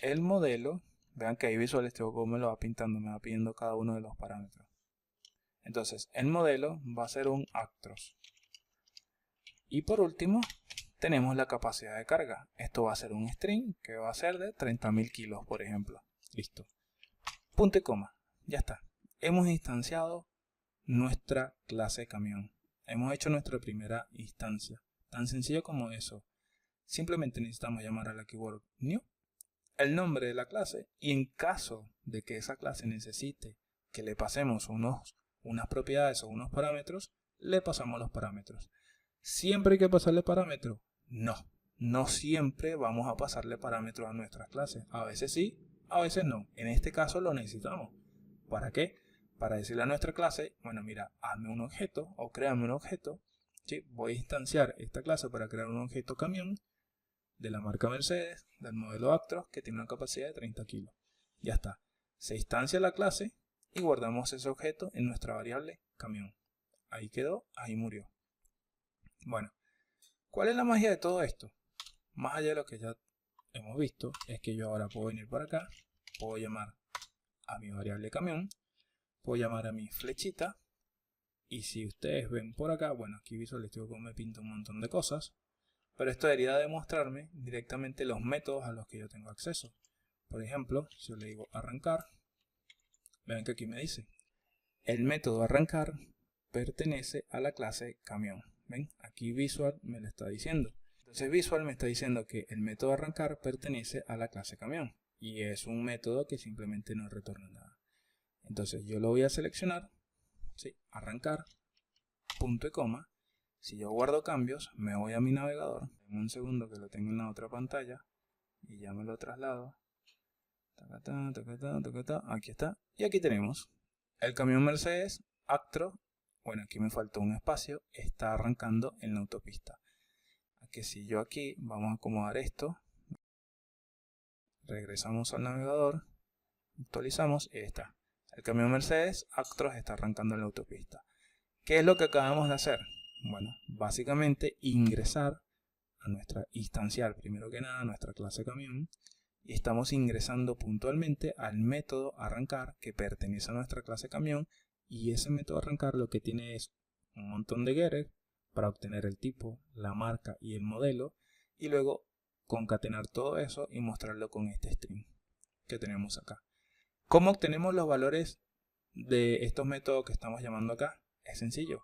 El modelo, vean que ahí Visual Studio Code me lo va pintando, me va pidiendo cada uno de los parámetros. Entonces, el modelo va a ser un Actros. Y por último, tenemos la capacidad de carga. Esto va a ser un string que va a ser de 30.000 kilos, por ejemplo. Listo. Punto y coma. Ya está. Hemos instanciado nuestra clase camión. Hemos hecho nuestra primera instancia. Tan sencillo como eso. Simplemente necesitamos llamar a la keyword new, el nombre de la clase, y en caso de que esa clase necesite que le pasemos unas propiedades o unos parámetros, le pasamos los parámetros. ¿Siempre hay que pasarle parámetros? No. No siempre vamos a pasarle parámetros a nuestras clases. A veces sí, a veces no. En este caso lo necesitamos. ¿Para qué? Para decirle a nuestra clase, bueno, mira, hazme un objeto o créame un objeto. ¿Sí? Voy a instanciar esta clase para crear un objeto camión de la marca Mercedes, del modelo Actros, que tiene una capacidad de 30 kilos. Ya está. Se instancia la clase y guardamos ese objeto en nuestra variable camión. Ahí quedó, ahí murió. Bueno, ¿cuál es la magia de todo esto? Más allá de lo que ya hemos visto, es que yo ahora puedo venir para acá, puedo llamar a mi variable camión, puedo llamar a mi flechita, y si ustedes ven por acá, bueno, aquí Visual Studio Code me pinta un montón de cosas, pero esto debería demostrarme directamente los métodos a los que yo tengo acceso. Por ejemplo, si yo le digo arrancar, vean que aquí me dice, el método arrancar pertenece a la clase camión. ¿Ven? Aquí Visual me lo está diciendo. Entonces Visual me está diciendo que el método arrancar pertenece a la clase camión. Y es un método que simplemente no retorna nada. Entonces yo lo voy a seleccionar ¿sí? Arrancar, punto y coma. Si yo guardo cambios, me voy a mi navegador. En un segundo que lo tengo en la otra pantalla y ya me lo traslado. Tacatá, tacatá, tacatá. Aquí está. Y aquí tenemos el camión Mercedes Actros. Bueno, aquí me faltó un espacio. Está arrancando en la autopista. Que si yo aquí vamos a acomodar esto, regresamos al navegador, actualizamos y ahí está. El camión Mercedes Actros está arrancando en la autopista. ¿Qué es lo que acabamos de hacer? Bueno, básicamente ingresar a instanciar primero que nada nuestra clase camión y estamos ingresando puntualmente al método arrancar que pertenece a nuestra clase camión, y ese método arrancar lo que tiene es un montón de getters para obtener el tipo, la marca y el modelo, y luego concatenar todo eso y mostrarlo con este string que tenemos acá. ¿Cómo obtenemos los valores de estos métodos que estamos llamando acá? Es sencillo.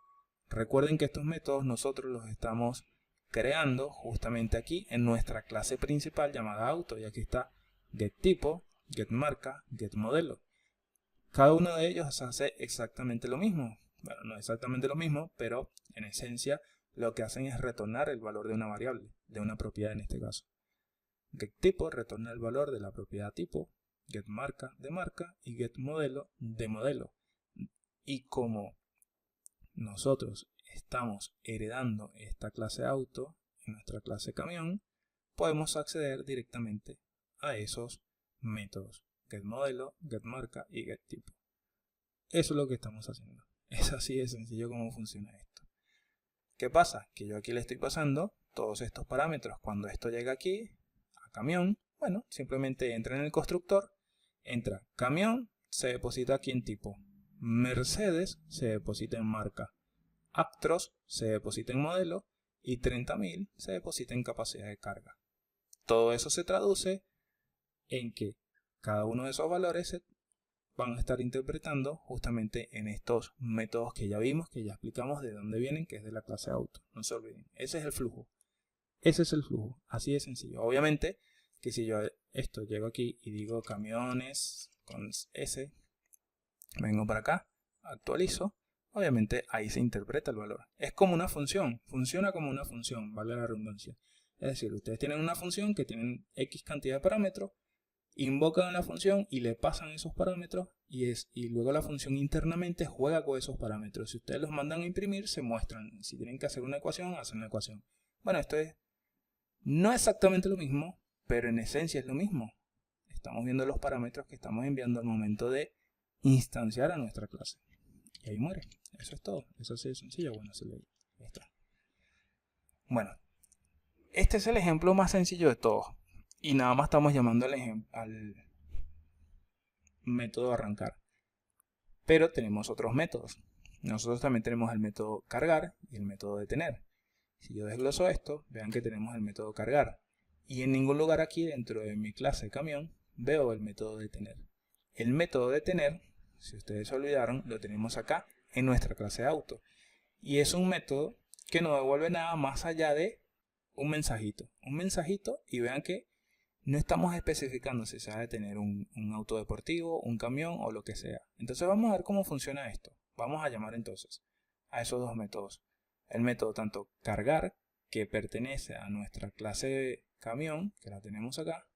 Recuerden que estos métodos nosotros los estamos creando justamente aquí en nuestra clase principal llamada auto, y aquí está getTipo, getMarca, getModelo. Cada uno de ellos hace exactamente lo mismo. Bueno, no exactamente lo mismo, pero en esencia lo que hacen es retornar el valor de una variable, de una propiedad en este caso. GetTipo retorna el valor de la propiedad tipo, getMarca de marca y getModelo de modelo. Y como nosotros estamos heredando esta clase auto en nuestra clase camión, podemos acceder directamente a esos métodos: getModelo, getMarca y getTipo. Eso es lo que estamos haciendo. Es así de sencillo como funciona esto. ¿Qué pasa? Que yo aquí le estoy pasando todos estos parámetros. Cuando esto llega aquí, a camión, bueno, simplemente entra en el constructor, entra camión, se deposita aquí en tipo. Mercedes se deposita en marca. Actros se deposita en modelo. Y 30.000 se deposita en capacidad de carga. Todo eso se traduce en que cada uno de esos valores se van a estar interpretando justamente en estos métodos que ya vimos, que ya explicamos de dónde vienen, que es de la clase auto. No se olviden, ese es el flujo. Ese es el flujo, así de sencillo. Obviamente que si yo esto llego aquí y digo camiones con S, vengo para acá, actualizo, obviamente ahí se interpreta el valor. Es como una función, funciona como una función, vale la redundancia. Es decir, ustedes tienen una función que tienen X cantidad de parámetros, invocan la función y le pasan esos parámetros y luego la función internamente juega con esos parámetros. Si ustedes los mandan a imprimir, se muestran. Si tienen que hacer una ecuación, hacen una ecuación. Bueno, esto es no exactamente lo mismo, pero en esencia es lo mismo. Estamos viendo los parámetros que estamos enviando al momento de instanciar a nuestra clase. Y ahí muere. Eso es todo. Eso sí es sencillo. Bueno, ahí está. Bueno, este es el ejemplo más sencillo de todos. Y nada más estamos llamando al método arrancar. Pero tenemos otros métodos. Nosotros también tenemos el método cargar y el método detener. Si yo desgloso esto, vean que tenemos el método cargar. Y en ningún lugar aquí dentro de mi clase camión veo el método detener. El método detener, si ustedes se olvidaron, lo tenemos acá en nuestra clase de auto. Y es un método que no devuelve nada más allá de un mensajito. Un mensajito, y vean que no estamos especificando si se va a detener un auto deportivo, un camión o lo que sea. Entonces vamos a ver cómo funciona esto. Vamos a llamar entonces a esos dos métodos. El método tanto cargar, que pertenece a nuestra clase de camión, que la tenemos acá.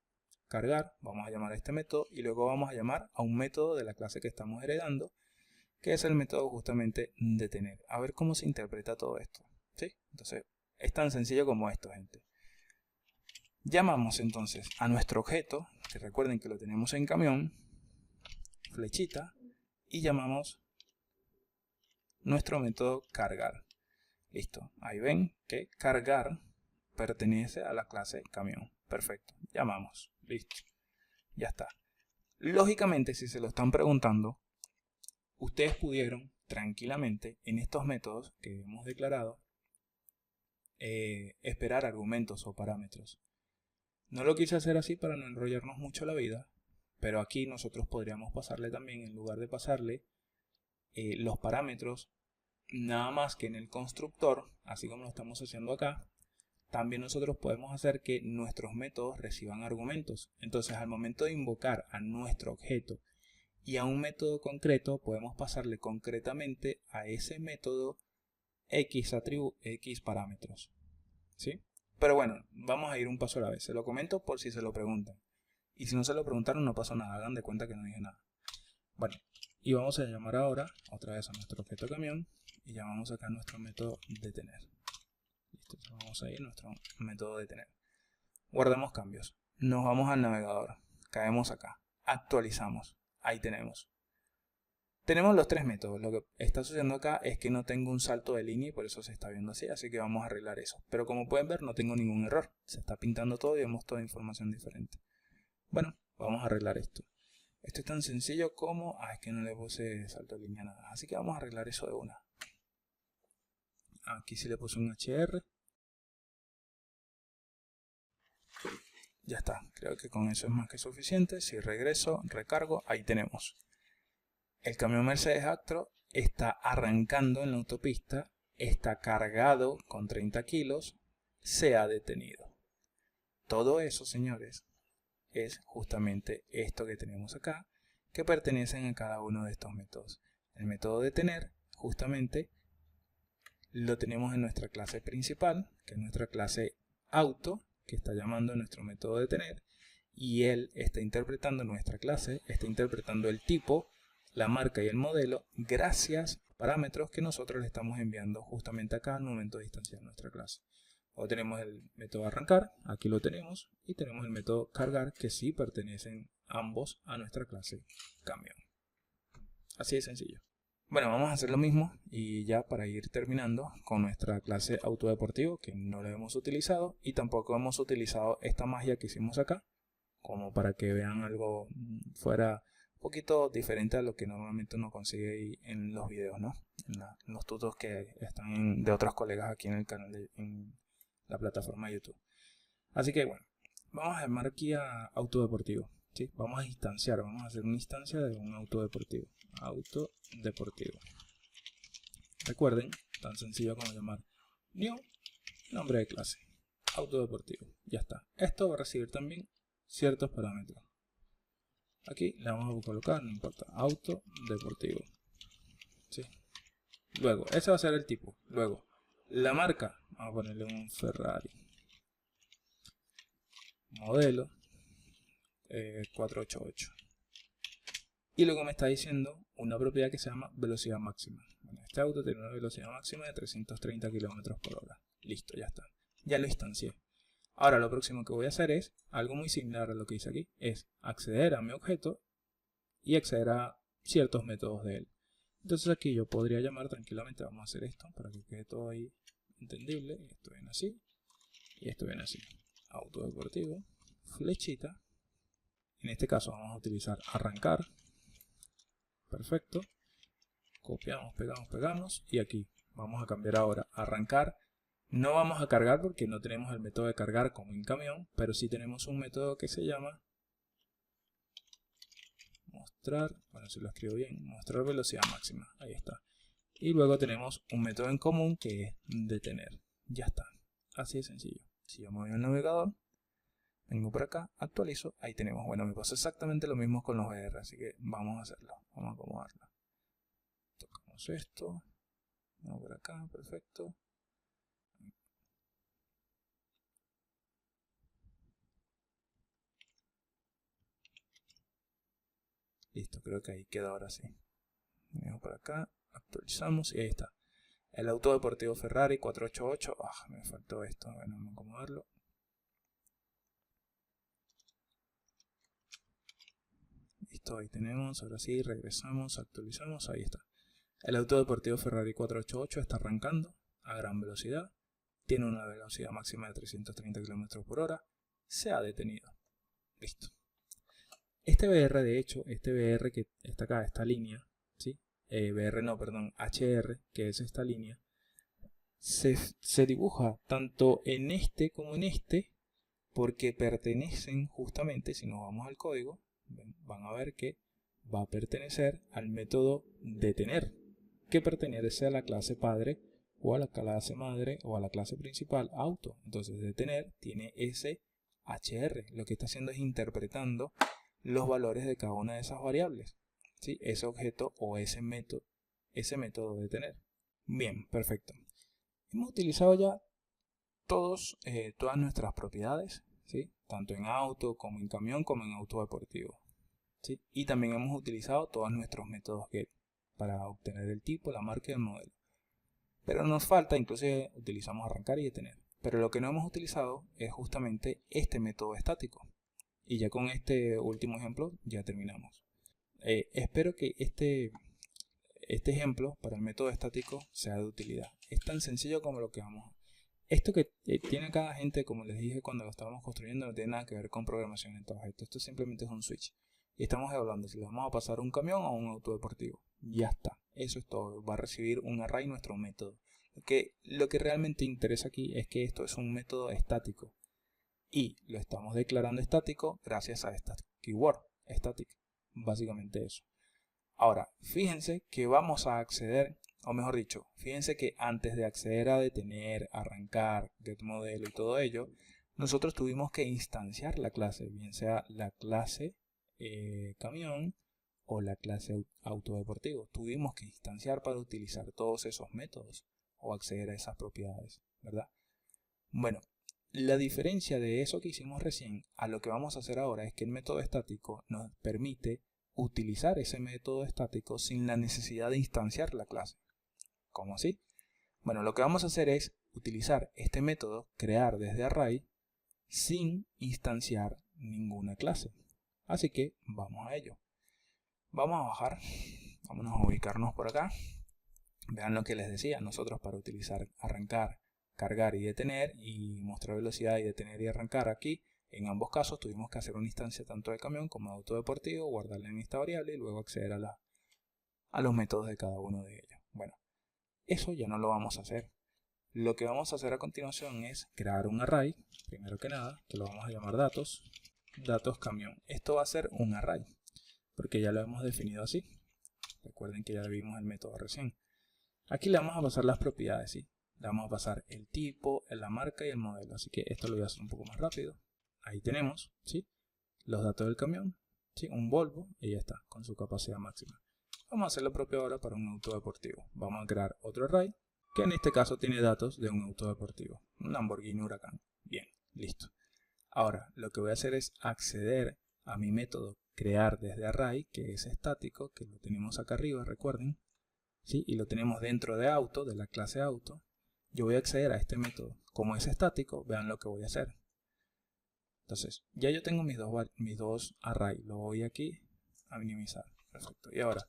Cargar, vamos a llamar a este método y luego vamos a llamar a un método de la clase que estamos heredando, que es el método justamente detener. A ver cómo se interpreta todo esto. ¿Sí? Entonces es tan sencillo como esto, gente. Llamamos entonces a nuestro objeto, que recuerden que lo tenemos en camión, flechita, y llamamos nuestro método cargar. Listo, ahí ven que cargar pertenece a la clase camión. Perfecto, llamamos, listo, ya está. Lógicamente, si se lo están preguntando, ustedes pudieron tranquilamente en estos métodos que hemos declarado esperar argumentos o parámetros. No lo quise hacer así para no enrollarnos mucho la vida, pero aquí nosotros podríamos pasarle también, en lugar de pasarle los parámetros nada más que en el constructor, así como lo estamos haciendo acá, también nosotros podemos hacer que nuestros métodos reciban argumentos. Entonces al momento de invocar a nuestro objeto y a un método concreto podemos pasarle concretamente a ese método X parámetros, ¿sí? Pero bueno, vamos a ir un paso a la vez. Se lo comento por si se lo preguntan. Y si no se lo preguntaron, no pasó nada. Hagan de cuenta que no dije nada. Bueno, y vamos a llamar ahora otra vez a nuestro objeto camión y llamamos acá nuestro método detener. Listo, vamos a ir a nuestro método detener. Guardamos cambios. Nos vamos al navegador. Caemos acá. Actualizamos. Ahí tenemos. Tenemos los tres métodos. Lo que está sucediendo acá es que no tengo un salto de línea y por eso se está viendo así que vamos a arreglar eso. Pero como pueden ver, no tengo ningún error. Se está pintando todo y vemos toda información diferente. Bueno, vamos a arreglar esto. Esto es tan sencillo como... es que no le puse salto de línea nada. Así que vamos a arreglar eso de una. Aquí sí le puse un HR. Ya está. Creo que con eso es más que suficiente. Si regreso, recargo, ahí tenemos. El camión Mercedes Actros está arrancando en la autopista. Está cargado con 30 kilos. Se ha detenido. Todo eso, señores, es justamente esto que tenemos acá, que pertenecen a cada uno de estos métodos. El método detener, justamente, lo tenemos en nuestra clase principal, que es nuestra clase auto, que está llamando a nuestro método detener, y él está interpretando nuestra clase, está interpretando el tipo, la marca y el modelo, gracias a parámetros que nosotros le estamos enviando justamente acá al momento de instanciar nuestra clase. O tenemos el método arrancar, aquí lo tenemos, y tenemos el método cargar, que sí pertenecen ambos a nuestra clase camión. Así de sencillo. Bueno, vamos a hacer lo mismo y ya para ir terminando con nuestra clase autodeportivo, que no la hemos utilizado y tampoco hemos utilizado esta magia que hicimos acá, como para que vean algo fuera un poquito diferente a lo que normalmente uno consigue ahí en los videos, ¿no? En los tutos que están de otros colegas aquí en el canal en la plataforma de YouTube. Así que bueno, vamos a llamar aquí a auto deportivo, ¿sí? Vamos a instanciar, vamos a hacer una instancia de un auto deportivo. Auto deportivo. Recuerden, tan sencillo como llamar new, nombre de clase, auto deportivo. Ya está. Esto va a recibir también ciertos parámetros. Aquí le vamos a colocar, no importa, auto deportivo, ¿sí? Luego, ese va a ser el tipo. Luego, la marca, vamos a ponerle un Ferrari. Modelo 488. Y luego me está diciendo una propiedad que se llama velocidad máxima. Bueno, este auto tiene una velocidad máxima de 330 km por hora. Listo, ya está. Ya lo instancié. Ahora lo próximo que voy a hacer es algo muy similar a lo que hice aquí. Es acceder a mi objeto y acceder a ciertos métodos de él. Entonces aquí yo podría llamar tranquilamente, vamos a hacer esto para que quede todo ahí entendible. Esto viene así y esto viene así. Auto deportivo, flechita. En este caso vamos a utilizar arrancar. Perfecto. Copiamos, pegamos y aquí vamos a cambiar ahora arrancar. No vamos a cargar porque no tenemos el método de cargar como en camión, pero sí tenemos un método que se llama mostrar, bueno, si lo escribo bien, mostrar velocidad máxima. Ahí está. Y luego tenemos un método en común que es detener. Ya está. Así de sencillo. Si yo me voy al navegador, vengo por acá, actualizo, ahí tenemos. Bueno, me pasa exactamente lo mismo con los VR, así que vamos a hacerlo. Vamos a acomodarlo. Tocamos esto. Vamos por acá, perfecto. Listo, creo que ahí queda ahora sí. Venimos por acá, actualizamos y ahí está. El auto deportivo Ferrari 488. Me faltó esto. Bueno, vamos a acomodarlo. Listo, ahí tenemos. Ahora sí, regresamos, actualizamos. Ahí está. El auto deportivo Ferrari 488 está arrancando a gran velocidad. Tiene una velocidad máxima de 330 km por hora. Se ha detenido. Listo. Este VR, de hecho, este VR que está acá, esta línea, ¿sí? VR no, perdón, HR, que es esta línea, se dibuja tanto en este como en este, porque pertenecen justamente, si nos vamos al código, van a ver que va a pertenecer al método detener, que pertenece a la clase padre o a la clase madre o a la clase principal auto. Entonces detener tiene ese HR, lo que está haciendo es interpretando los valores de cada una de esas variables, ¿sí? Ese objeto o ese método de tener. Bien, perfecto. Hemos utilizado ya todas nuestras propiedades, ¿sí? Tanto en auto como en camión como en auto deportivo, ¿sí? Y también hemos utilizado todos nuestros métodos get para obtener el tipo, la marca y el modelo. Pero nos falta, inclusive utilizamos arrancar y detener. Pero lo que no hemos utilizado es justamente este método estático. Y ya con este último ejemplo ya terminamos. Espero que este ejemplo para el método estático sea de utilidad. Es tan sencillo como lo que vamos a... Esto que tiene cada gente, como les dije cuando lo estábamos construyendo, no tiene nada que ver con programación en todo esto. Esto simplemente es un switch. Y estamos evaluando si le vamos a pasar un camión o un auto deportivo. Ya está. Eso es todo. Va a recibir un array nuestro método. Lo que realmente interesa aquí es que esto es un método estático. Y lo estamos declarando estático gracias a esta keyword, static. Básicamente eso. Ahora, fíjense que vamos a acceder, o mejor dicho, fíjense que antes de acceder a detener, arrancar, getModelo y todo ello, nosotros tuvimos que instanciar la clase, bien sea la clase camión o la clase auto deportivo. Tuvimos que instanciar para utilizar todos esos métodos o acceder a esas propiedades, ¿verdad? Bueno, la diferencia de eso que hicimos recién a lo que vamos a hacer ahora es que el método estático nos permite utilizar ese método estático sin la necesidad de instanciar la clase. ¿Cómo así? Bueno, lo que vamos a hacer es utilizar este método, crear desde array, sin instanciar ninguna clase. Así que vamos a ello. Vamos a bajar, vámonos a ubicarnos por acá. Vean lo que les decía, nosotros para utilizar arrancar, cargar y detener y mostrar velocidad y detener y arrancar aquí, en ambos casos tuvimos que hacer una instancia tanto de camión como de auto deportivo, guardarla en esta variable y luego acceder a los métodos de cada uno de ellos. Bueno, eso ya no lo vamos a hacer. Lo que vamos a hacer a continuación es crear un array, primero que nada, que lo vamos a llamar datos camión. Esto va a ser un array, porque ya lo hemos definido así. Recuerden que ya vimos el método recién. Aquí le vamos a pasar las propiedades, ¿sí? Le vamos a pasar el tipo, la marca y el modelo. Así que esto lo voy a hacer un poco más rápido. Ahí tenemos, ¿sí? Los datos del camión, ¿sí? Un Volvo y ya está, con su capacidad máxima. Vamos a hacer lo propio ahora para un auto deportivo. Vamos a crear otro array, que en este caso tiene datos de un auto deportivo. Un Lamborghini Huracán. Bien, listo. Ahora, lo que voy a hacer es acceder a mi método crear desde array, que es estático, que lo tenemos acá arriba, recuerden. ¿Sí? Y lo tenemos dentro de auto, de la clase auto. Yo voy a acceder a este método. Como es estático, vean lo que voy a hacer. Entonces, ya yo tengo mis dos arrays. Lo voy aquí a minimizar. Perfecto. Y ahora,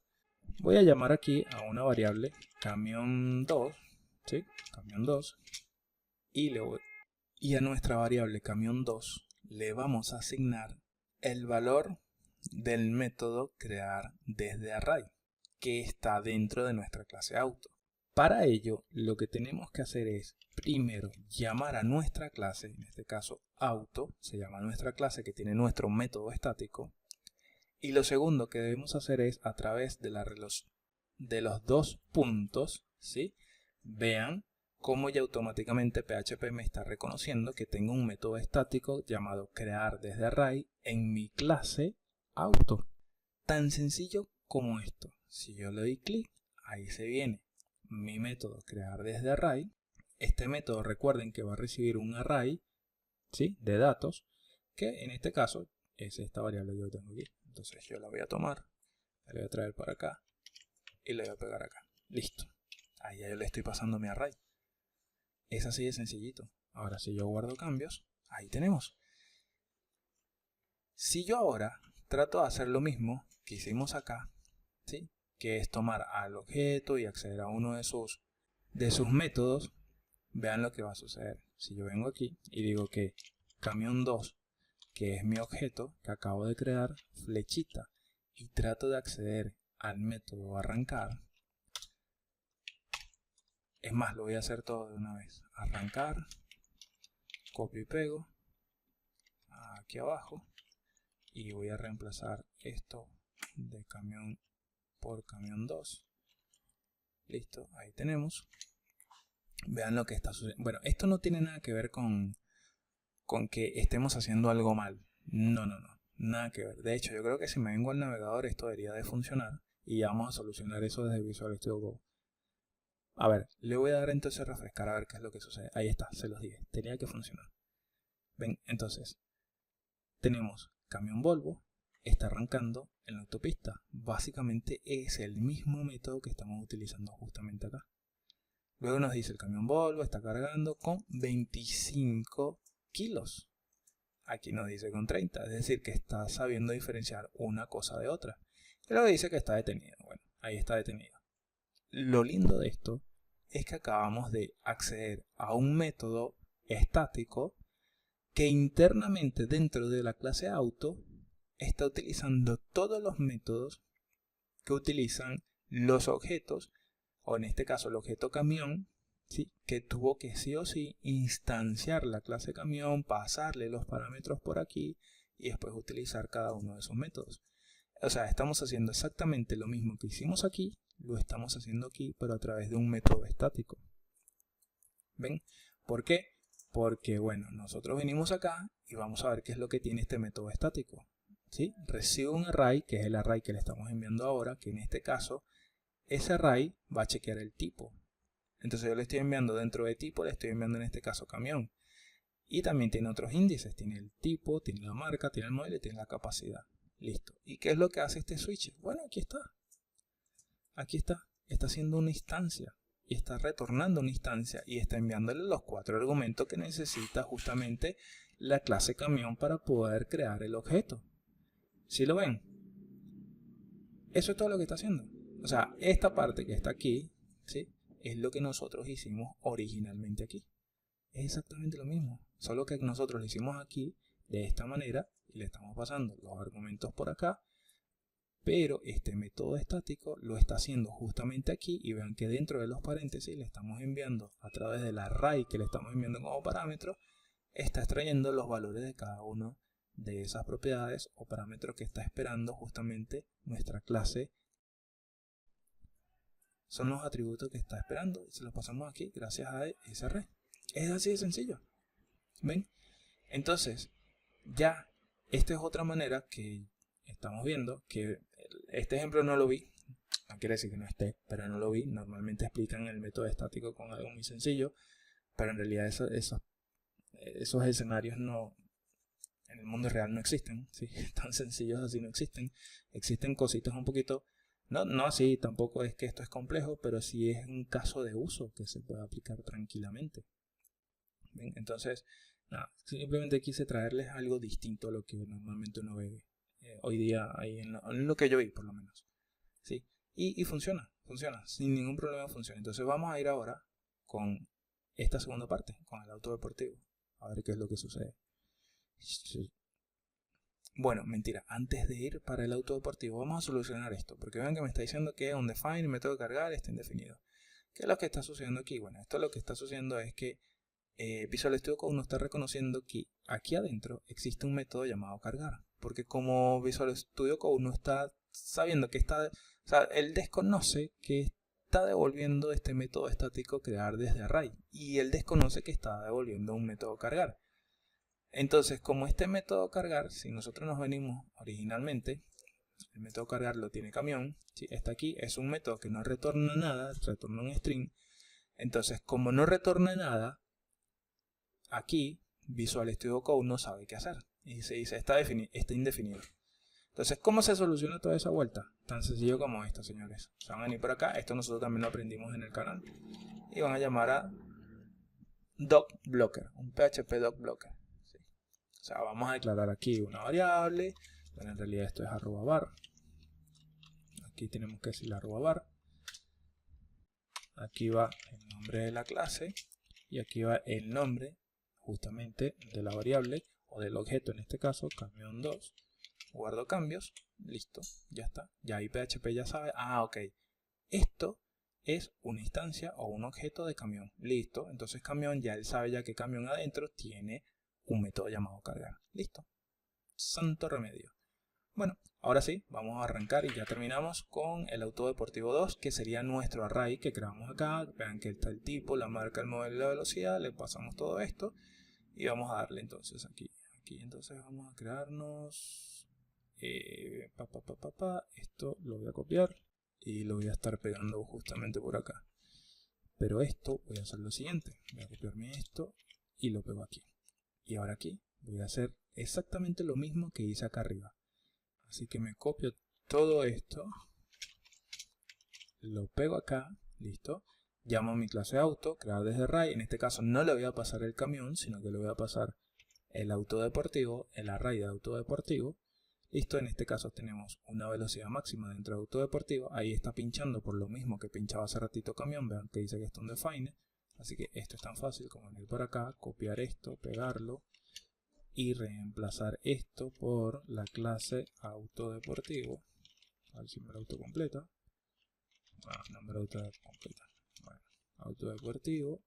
voy a llamar aquí a una variable camión2, ¿sí? Camión2. Y a nuestra variable camión2 le vamos a asignar el valor del método crear desde array, que está dentro de nuestra clase auto. Para ello, lo que tenemos que hacer es, primero, llamar a nuestra clase, en este caso auto, se llama nuestra clase que tiene nuestro método estático. Y lo segundo que debemos hacer es, a través de los dos puntos, ¿sí? Vean cómo ya automáticamente PHP me está reconociendo que tengo un método estático llamado crear desde array en mi clase auto. Tan sencillo como esto. Si yo le doy clic, ahí se viene mi método crear desde array. Este método, recuerden que va a recibir un array, ¿sí? De datos, que en este caso es esta variable que yo tengo aquí. Entonces yo la voy a tomar, la voy a traer para acá y la voy a pegar acá. Listo. Ahí ya yo le estoy pasando mi array. Es así de sencillito. Ahora si yo guardo cambios, ahí tenemos. Si yo ahora trato de hacer lo mismo que hicimos acá, ¿sí? Que es tomar al objeto y acceder a uno de sus métodos, vean lo que va a suceder. Si yo vengo aquí y digo que camión2, que es mi objeto que acabo de crear, flechita, y trato de acceder al método arrancar, es más, lo voy a hacer todo de una vez. Arrancar, copio y pego aquí abajo y voy a reemplazar esto de camión por camión2. Listo, ahí tenemos. Vean lo que está sucediendo. Bueno, esto no tiene nada que ver con que estemos haciendo algo mal. No, nada que ver. De hecho, yo creo que si me vengo al navegador esto debería de funcionar. y ya vamos a solucionar eso desde Visual Studio Code. A ver, le voy a dar entonces a refrescar a ver qué es lo que sucede. Ahí está, se los dije, tenía que funcionar. Ven, entonces, tenemos camión Volvo, está arrancando en la autopista. Básicamente es el mismo método que estamos utilizando justamente acá. Luego nos dice el camión Volvo está cargando con 25 kilos. Aquí nos dice con 30, es decir, que está sabiendo diferenciar una cosa de otra. Y luego dice que está detenido. Bueno, ahí está detenido. Lo lindo de esto es que acabamos de acceder a un método estático que internamente dentro de la clase auto está utilizando todos los métodos que utilizan los objetos, o en este caso el objeto camión, ¿sí? Que tuvo que sí o sí instanciar la clase camión, pasarle los parámetros por aquí y después utilizar cada uno de esos métodos. O sea, estamos haciendo exactamente lo mismo que hicimos aquí, lo estamos haciendo aquí, pero a través de un método estático. ¿Ven? ¿Por qué? Porque, bueno, nosotros venimos acá y vamos a ver qué es lo que tiene este método estático. ¿Sí? Recibe un array, que es el array que le estamos enviando ahora, que en este caso, ese array va a chequear el tipo. Entonces yo le estoy enviando dentro de tipo, le estoy enviando en este caso camión. Y también tiene otros índices, tiene el tipo, tiene la marca, tiene el modelo y tiene la capacidad. Listo. ¿Y qué es lo que hace este switch? Bueno, aquí está. Aquí está. Está haciendo una instancia. Y está retornando una instancia. Y está enviándole los 4 argumentos que necesita justamente la clase camión para poder crear el objeto. ¿Sí lo ven? Eso es todo lo que está haciendo. O sea, esta parte que está aquí, ¿sí? Es lo que nosotros hicimos originalmente aquí. Es exactamente lo mismo. Solo que nosotros lo hicimos aquí de esta manera. Y le estamos pasando los argumentos por acá, pero este método estático lo está haciendo justamente aquí y vean que dentro de los paréntesis le estamos enviando a través del array que le estamos enviando como parámetro, está extrayendo los valores de cada uno de esas propiedades o parámetros que está esperando justamente nuestra clase. Son los atributos que está esperando y se los pasamos aquí gracias a ese array. Es así de sencillo. ¿Ven? Entonces, ya esta es otra manera que estamos viendo, que este ejemplo no lo vi, no quiere decir que no esté, pero no lo vi. Normalmente explican el método estático con algo muy sencillo, pero en realidad esos escenarios no, en el mundo real no existen, ¿sí? Tan sencillos así no existen. Existen cositas un poquito, no así, tampoco es que esto es complejo, pero sí es un caso de uso que se puede aplicar tranquilamente. ¿Ven? Entonces, nada, simplemente quise traerles algo distinto a lo que normalmente uno ve hoy día ahí en lo que yo vi, por lo menos. ¿Sí? Y funciona, sin ningún problema funciona. Entonces vamos a ir ahora con esta segunda parte, con el auto deportivo, a ver qué es lo que sucede. Bueno, mentira, antes de ir para el auto deportivo vamos a solucionar esto, porque vean que me está diciendo que undefined, el método de cargar está indefinido. ¿Qué es lo que está sucediendo aquí? Bueno, esto lo que está sucediendo es que Visual Studio Code nos está reconociendo que aquí adentro existe un método llamado cargar, porque como Visual Studio Code no está sabiendo que está, o sea, él desconoce que está devolviendo este método estático crear desde array, y él desconoce que está devolviendo un método cargar. Entonces, como este método cargar, si nosotros nos venimos originalmente, el método cargar lo tiene camión, ¿sí? Está aquí, es un método que no retorna nada, retorna un string. Entonces, como no retorna nada, aquí Visual Studio Code no sabe qué hacer y se dice está indefinido. Entonces, ¿cómo se soluciona toda esa vuelta? Tan sencillo como esto, señores. Se van a venir por acá, esto nosotros también lo aprendimos en el canal, y van a llamar a docBlocker, un PHP docBlocker. ¿Sí? O sea, vamos a declarar aquí una variable, pero en realidad esto es @var. Aquí tenemos que decir @var. Aquí va el nombre de la clase y aquí va el nombre justamente de la variable o del objeto, en este caso camión 2. Guardo cambios, listo, ya está. Ya ahí PHP ya sabe, ok, esto es una instancia o un objeto de camión, listo. Entonces camión, ya él sabe ya que camión adentro tiene un método llamado cargar, listo. Santo remedio. Bueno, ahora sí, vamos a arrancar y ya terminamos con el auto deportivo 2, que sería nuestro array que creamos acá. Vean que está el tipo, la marca, el modelo, la velocidad, le pasamos todo esto y vamos a darle entonces aquí entonces vamos a crearnos esto lo voy a copiar y lo voy a estar pegando justamente por acá. Pero esto voy a hacer lo siguiente, voy a copiarme esto y lo pego aquí. Y ahora aquí voy a hacer exactamente lo mismo que hice acá arriba. Así que me copio todo esto, lo pego acá, listo. Llamo a mi clase auto, crear desde array. En este caso no le voy a pasar el camión, sino que le voy a pasar el auto deportivo, el array de auto deportivo. Listo, en este caso tenemos una velocidad máxima dentro de auto deportivo. Ahí está pinchando por lo mismo que pinchaba hace ratito camión. Vean que dice que está un define. Así que esto es tan fácil como venir por acá, copiar esto, pegarlo y reemplazar esto por la clase auto deportivo. A ver si me la auto completa. No me la auto completa. Bueno, auto deportivo.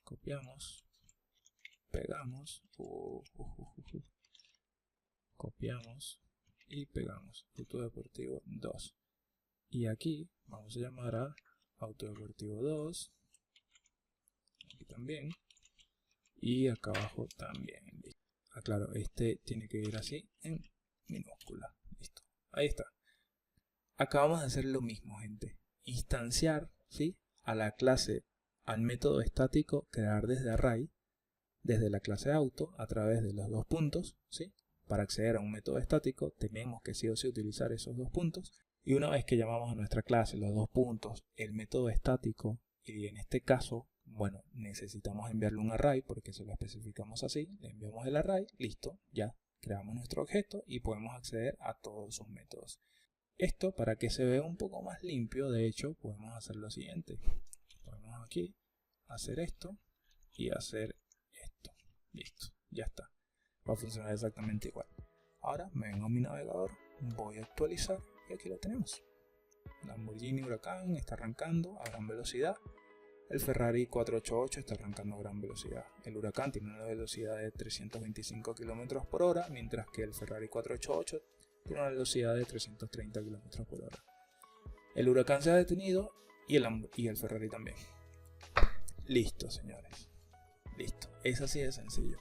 Copiamos. Pegamos. Copiamos y pegamos. Auto deportivo 2. Y aquí vamos a llamar a auto deportivo 2. Aquí también. Y acá abajo también. Claro, este tiene que ir así en minúscula. Listo. Ahí está. Acá vamos a hacer lo mismo, gente. Instanciar, ¿sí?, a la clase, al método estático crear desde array, desde la clase auto, a través de los dos puntos, ¿sí? Para acceder a un método estático tenemos que sí o sí utilizar esos dos puntos. Y una vez que llamamos a nuestra clase los dos puntos, el método estático, y en este caso, bueno, necesitamos enviarle un array porque se lo especificamos así, le enviamos el array, listo, ya creamos nuestro objeto y podemos acceder a todos sus métodos. Esto, para que se vea un poco más limpio, de hecho, podemos hacer lo siguiente. Podemos aquí hacer esto y hacer esto. Listo, ya está. Va a funcionar exactamente igual. Ahora me vengo a mi navegador, voy a actualizar y aquí lo tenemos. Lamborghini Huracán está arrancando a gran velocidad. El Ferrari 488 está arrancando a gran velocidad. El Huracán tiene una velocidad de 325 km por hora, mientras que el Ferrari 488 tiene una velocidad de 330 km por hora. El Huracán se ha detenido y el Ferrari también. Listo, señores. Listo. Es así de sencillo.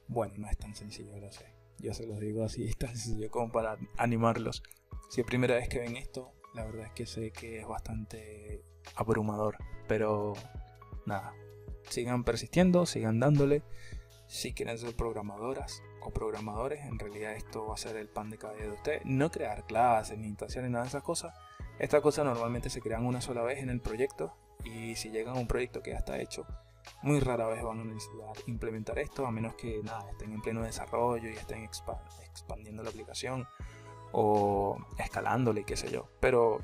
Bueno, no es tan sencillo, lo sé. Yo se los digo así, es tan sencillo como para animarlos. Si es primera vez que ven esto, la verdad es que sé que es bastante abrumador. Pero nada, sigan persistiendo, sigan dándole. Si quieren ser programadoras o programadores, en realidad esto va a ser el pan de cada día de ustedes. No crear clases, ni instancias, ni nada de esas cosas. Estas cosas normalmente se crean una sola vez en el proyecto. Y si llegan a un proyecto que ya está hecho, muy rara vez van a necesitar implementar esto, a menos que nada, estén en pleno desarrollo y estén expandiendo la aplicación o escalándole, qué sé yo. Pero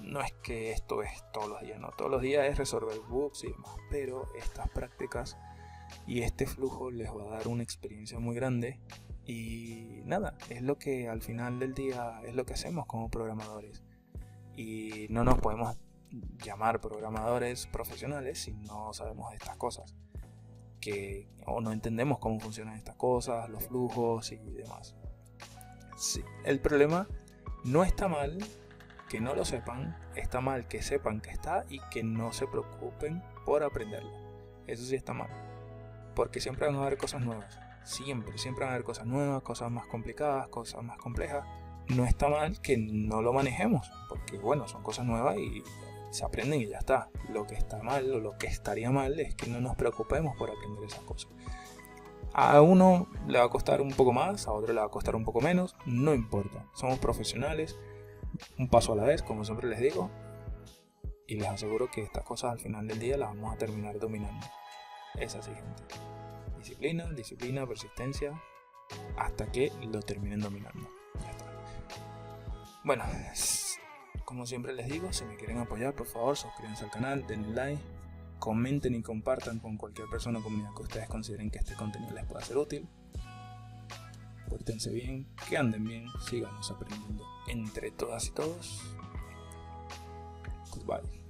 no es que esto es todos los días, no. Todos los días es resolver bugs y demás. Pero estas prácticas y este flujo les va a dar una experiencia muy grande. Y nada, es lo que al final del día es lo que hacemos como programadores. Y no nos podemos llamar programadores profesionales si no sabemos de estas cosas, o no entendemos cómo funcionan estas cosas, los flujos y demás. Sí, el problema no está mal que no lo sepan, está mal que sepan que está y que no se preocupen por aprenderlo. Eso sí está mal, porque siempre van a haber cosas nuevas, siempre van a haber cosas nuevas, cosas más complicadas, cosas más complejas. No está mal que no lo manejemos, porque bueno, son cosas nuevas y se aprenden y ya está. Lo que está mal o lo que estaría mal es que no nos preocupemos por aprender esas cosas. A uno le va a costar un poco más, a otro le va a costar un poco menos, no importa. Somos profesionales, un paso a la vez, como siempre les digo, y les aseguro que estas cosas al final del día las vamos a terminar dominando. Es así, gente. Disciplina, persistencia, hasta que lo terminen dominando. Ya está. Bueno, como siempre les digo, si me quieren apoyar, por favor, suscríbanse al canal, denle like, comenten y compartan con cualquier persona o comunidad que ustedes consideren que este contenido les pueda ser útil. Pórtense bien, que anden bien, sigamos aprendiendo entre todas y todos. Goodbye.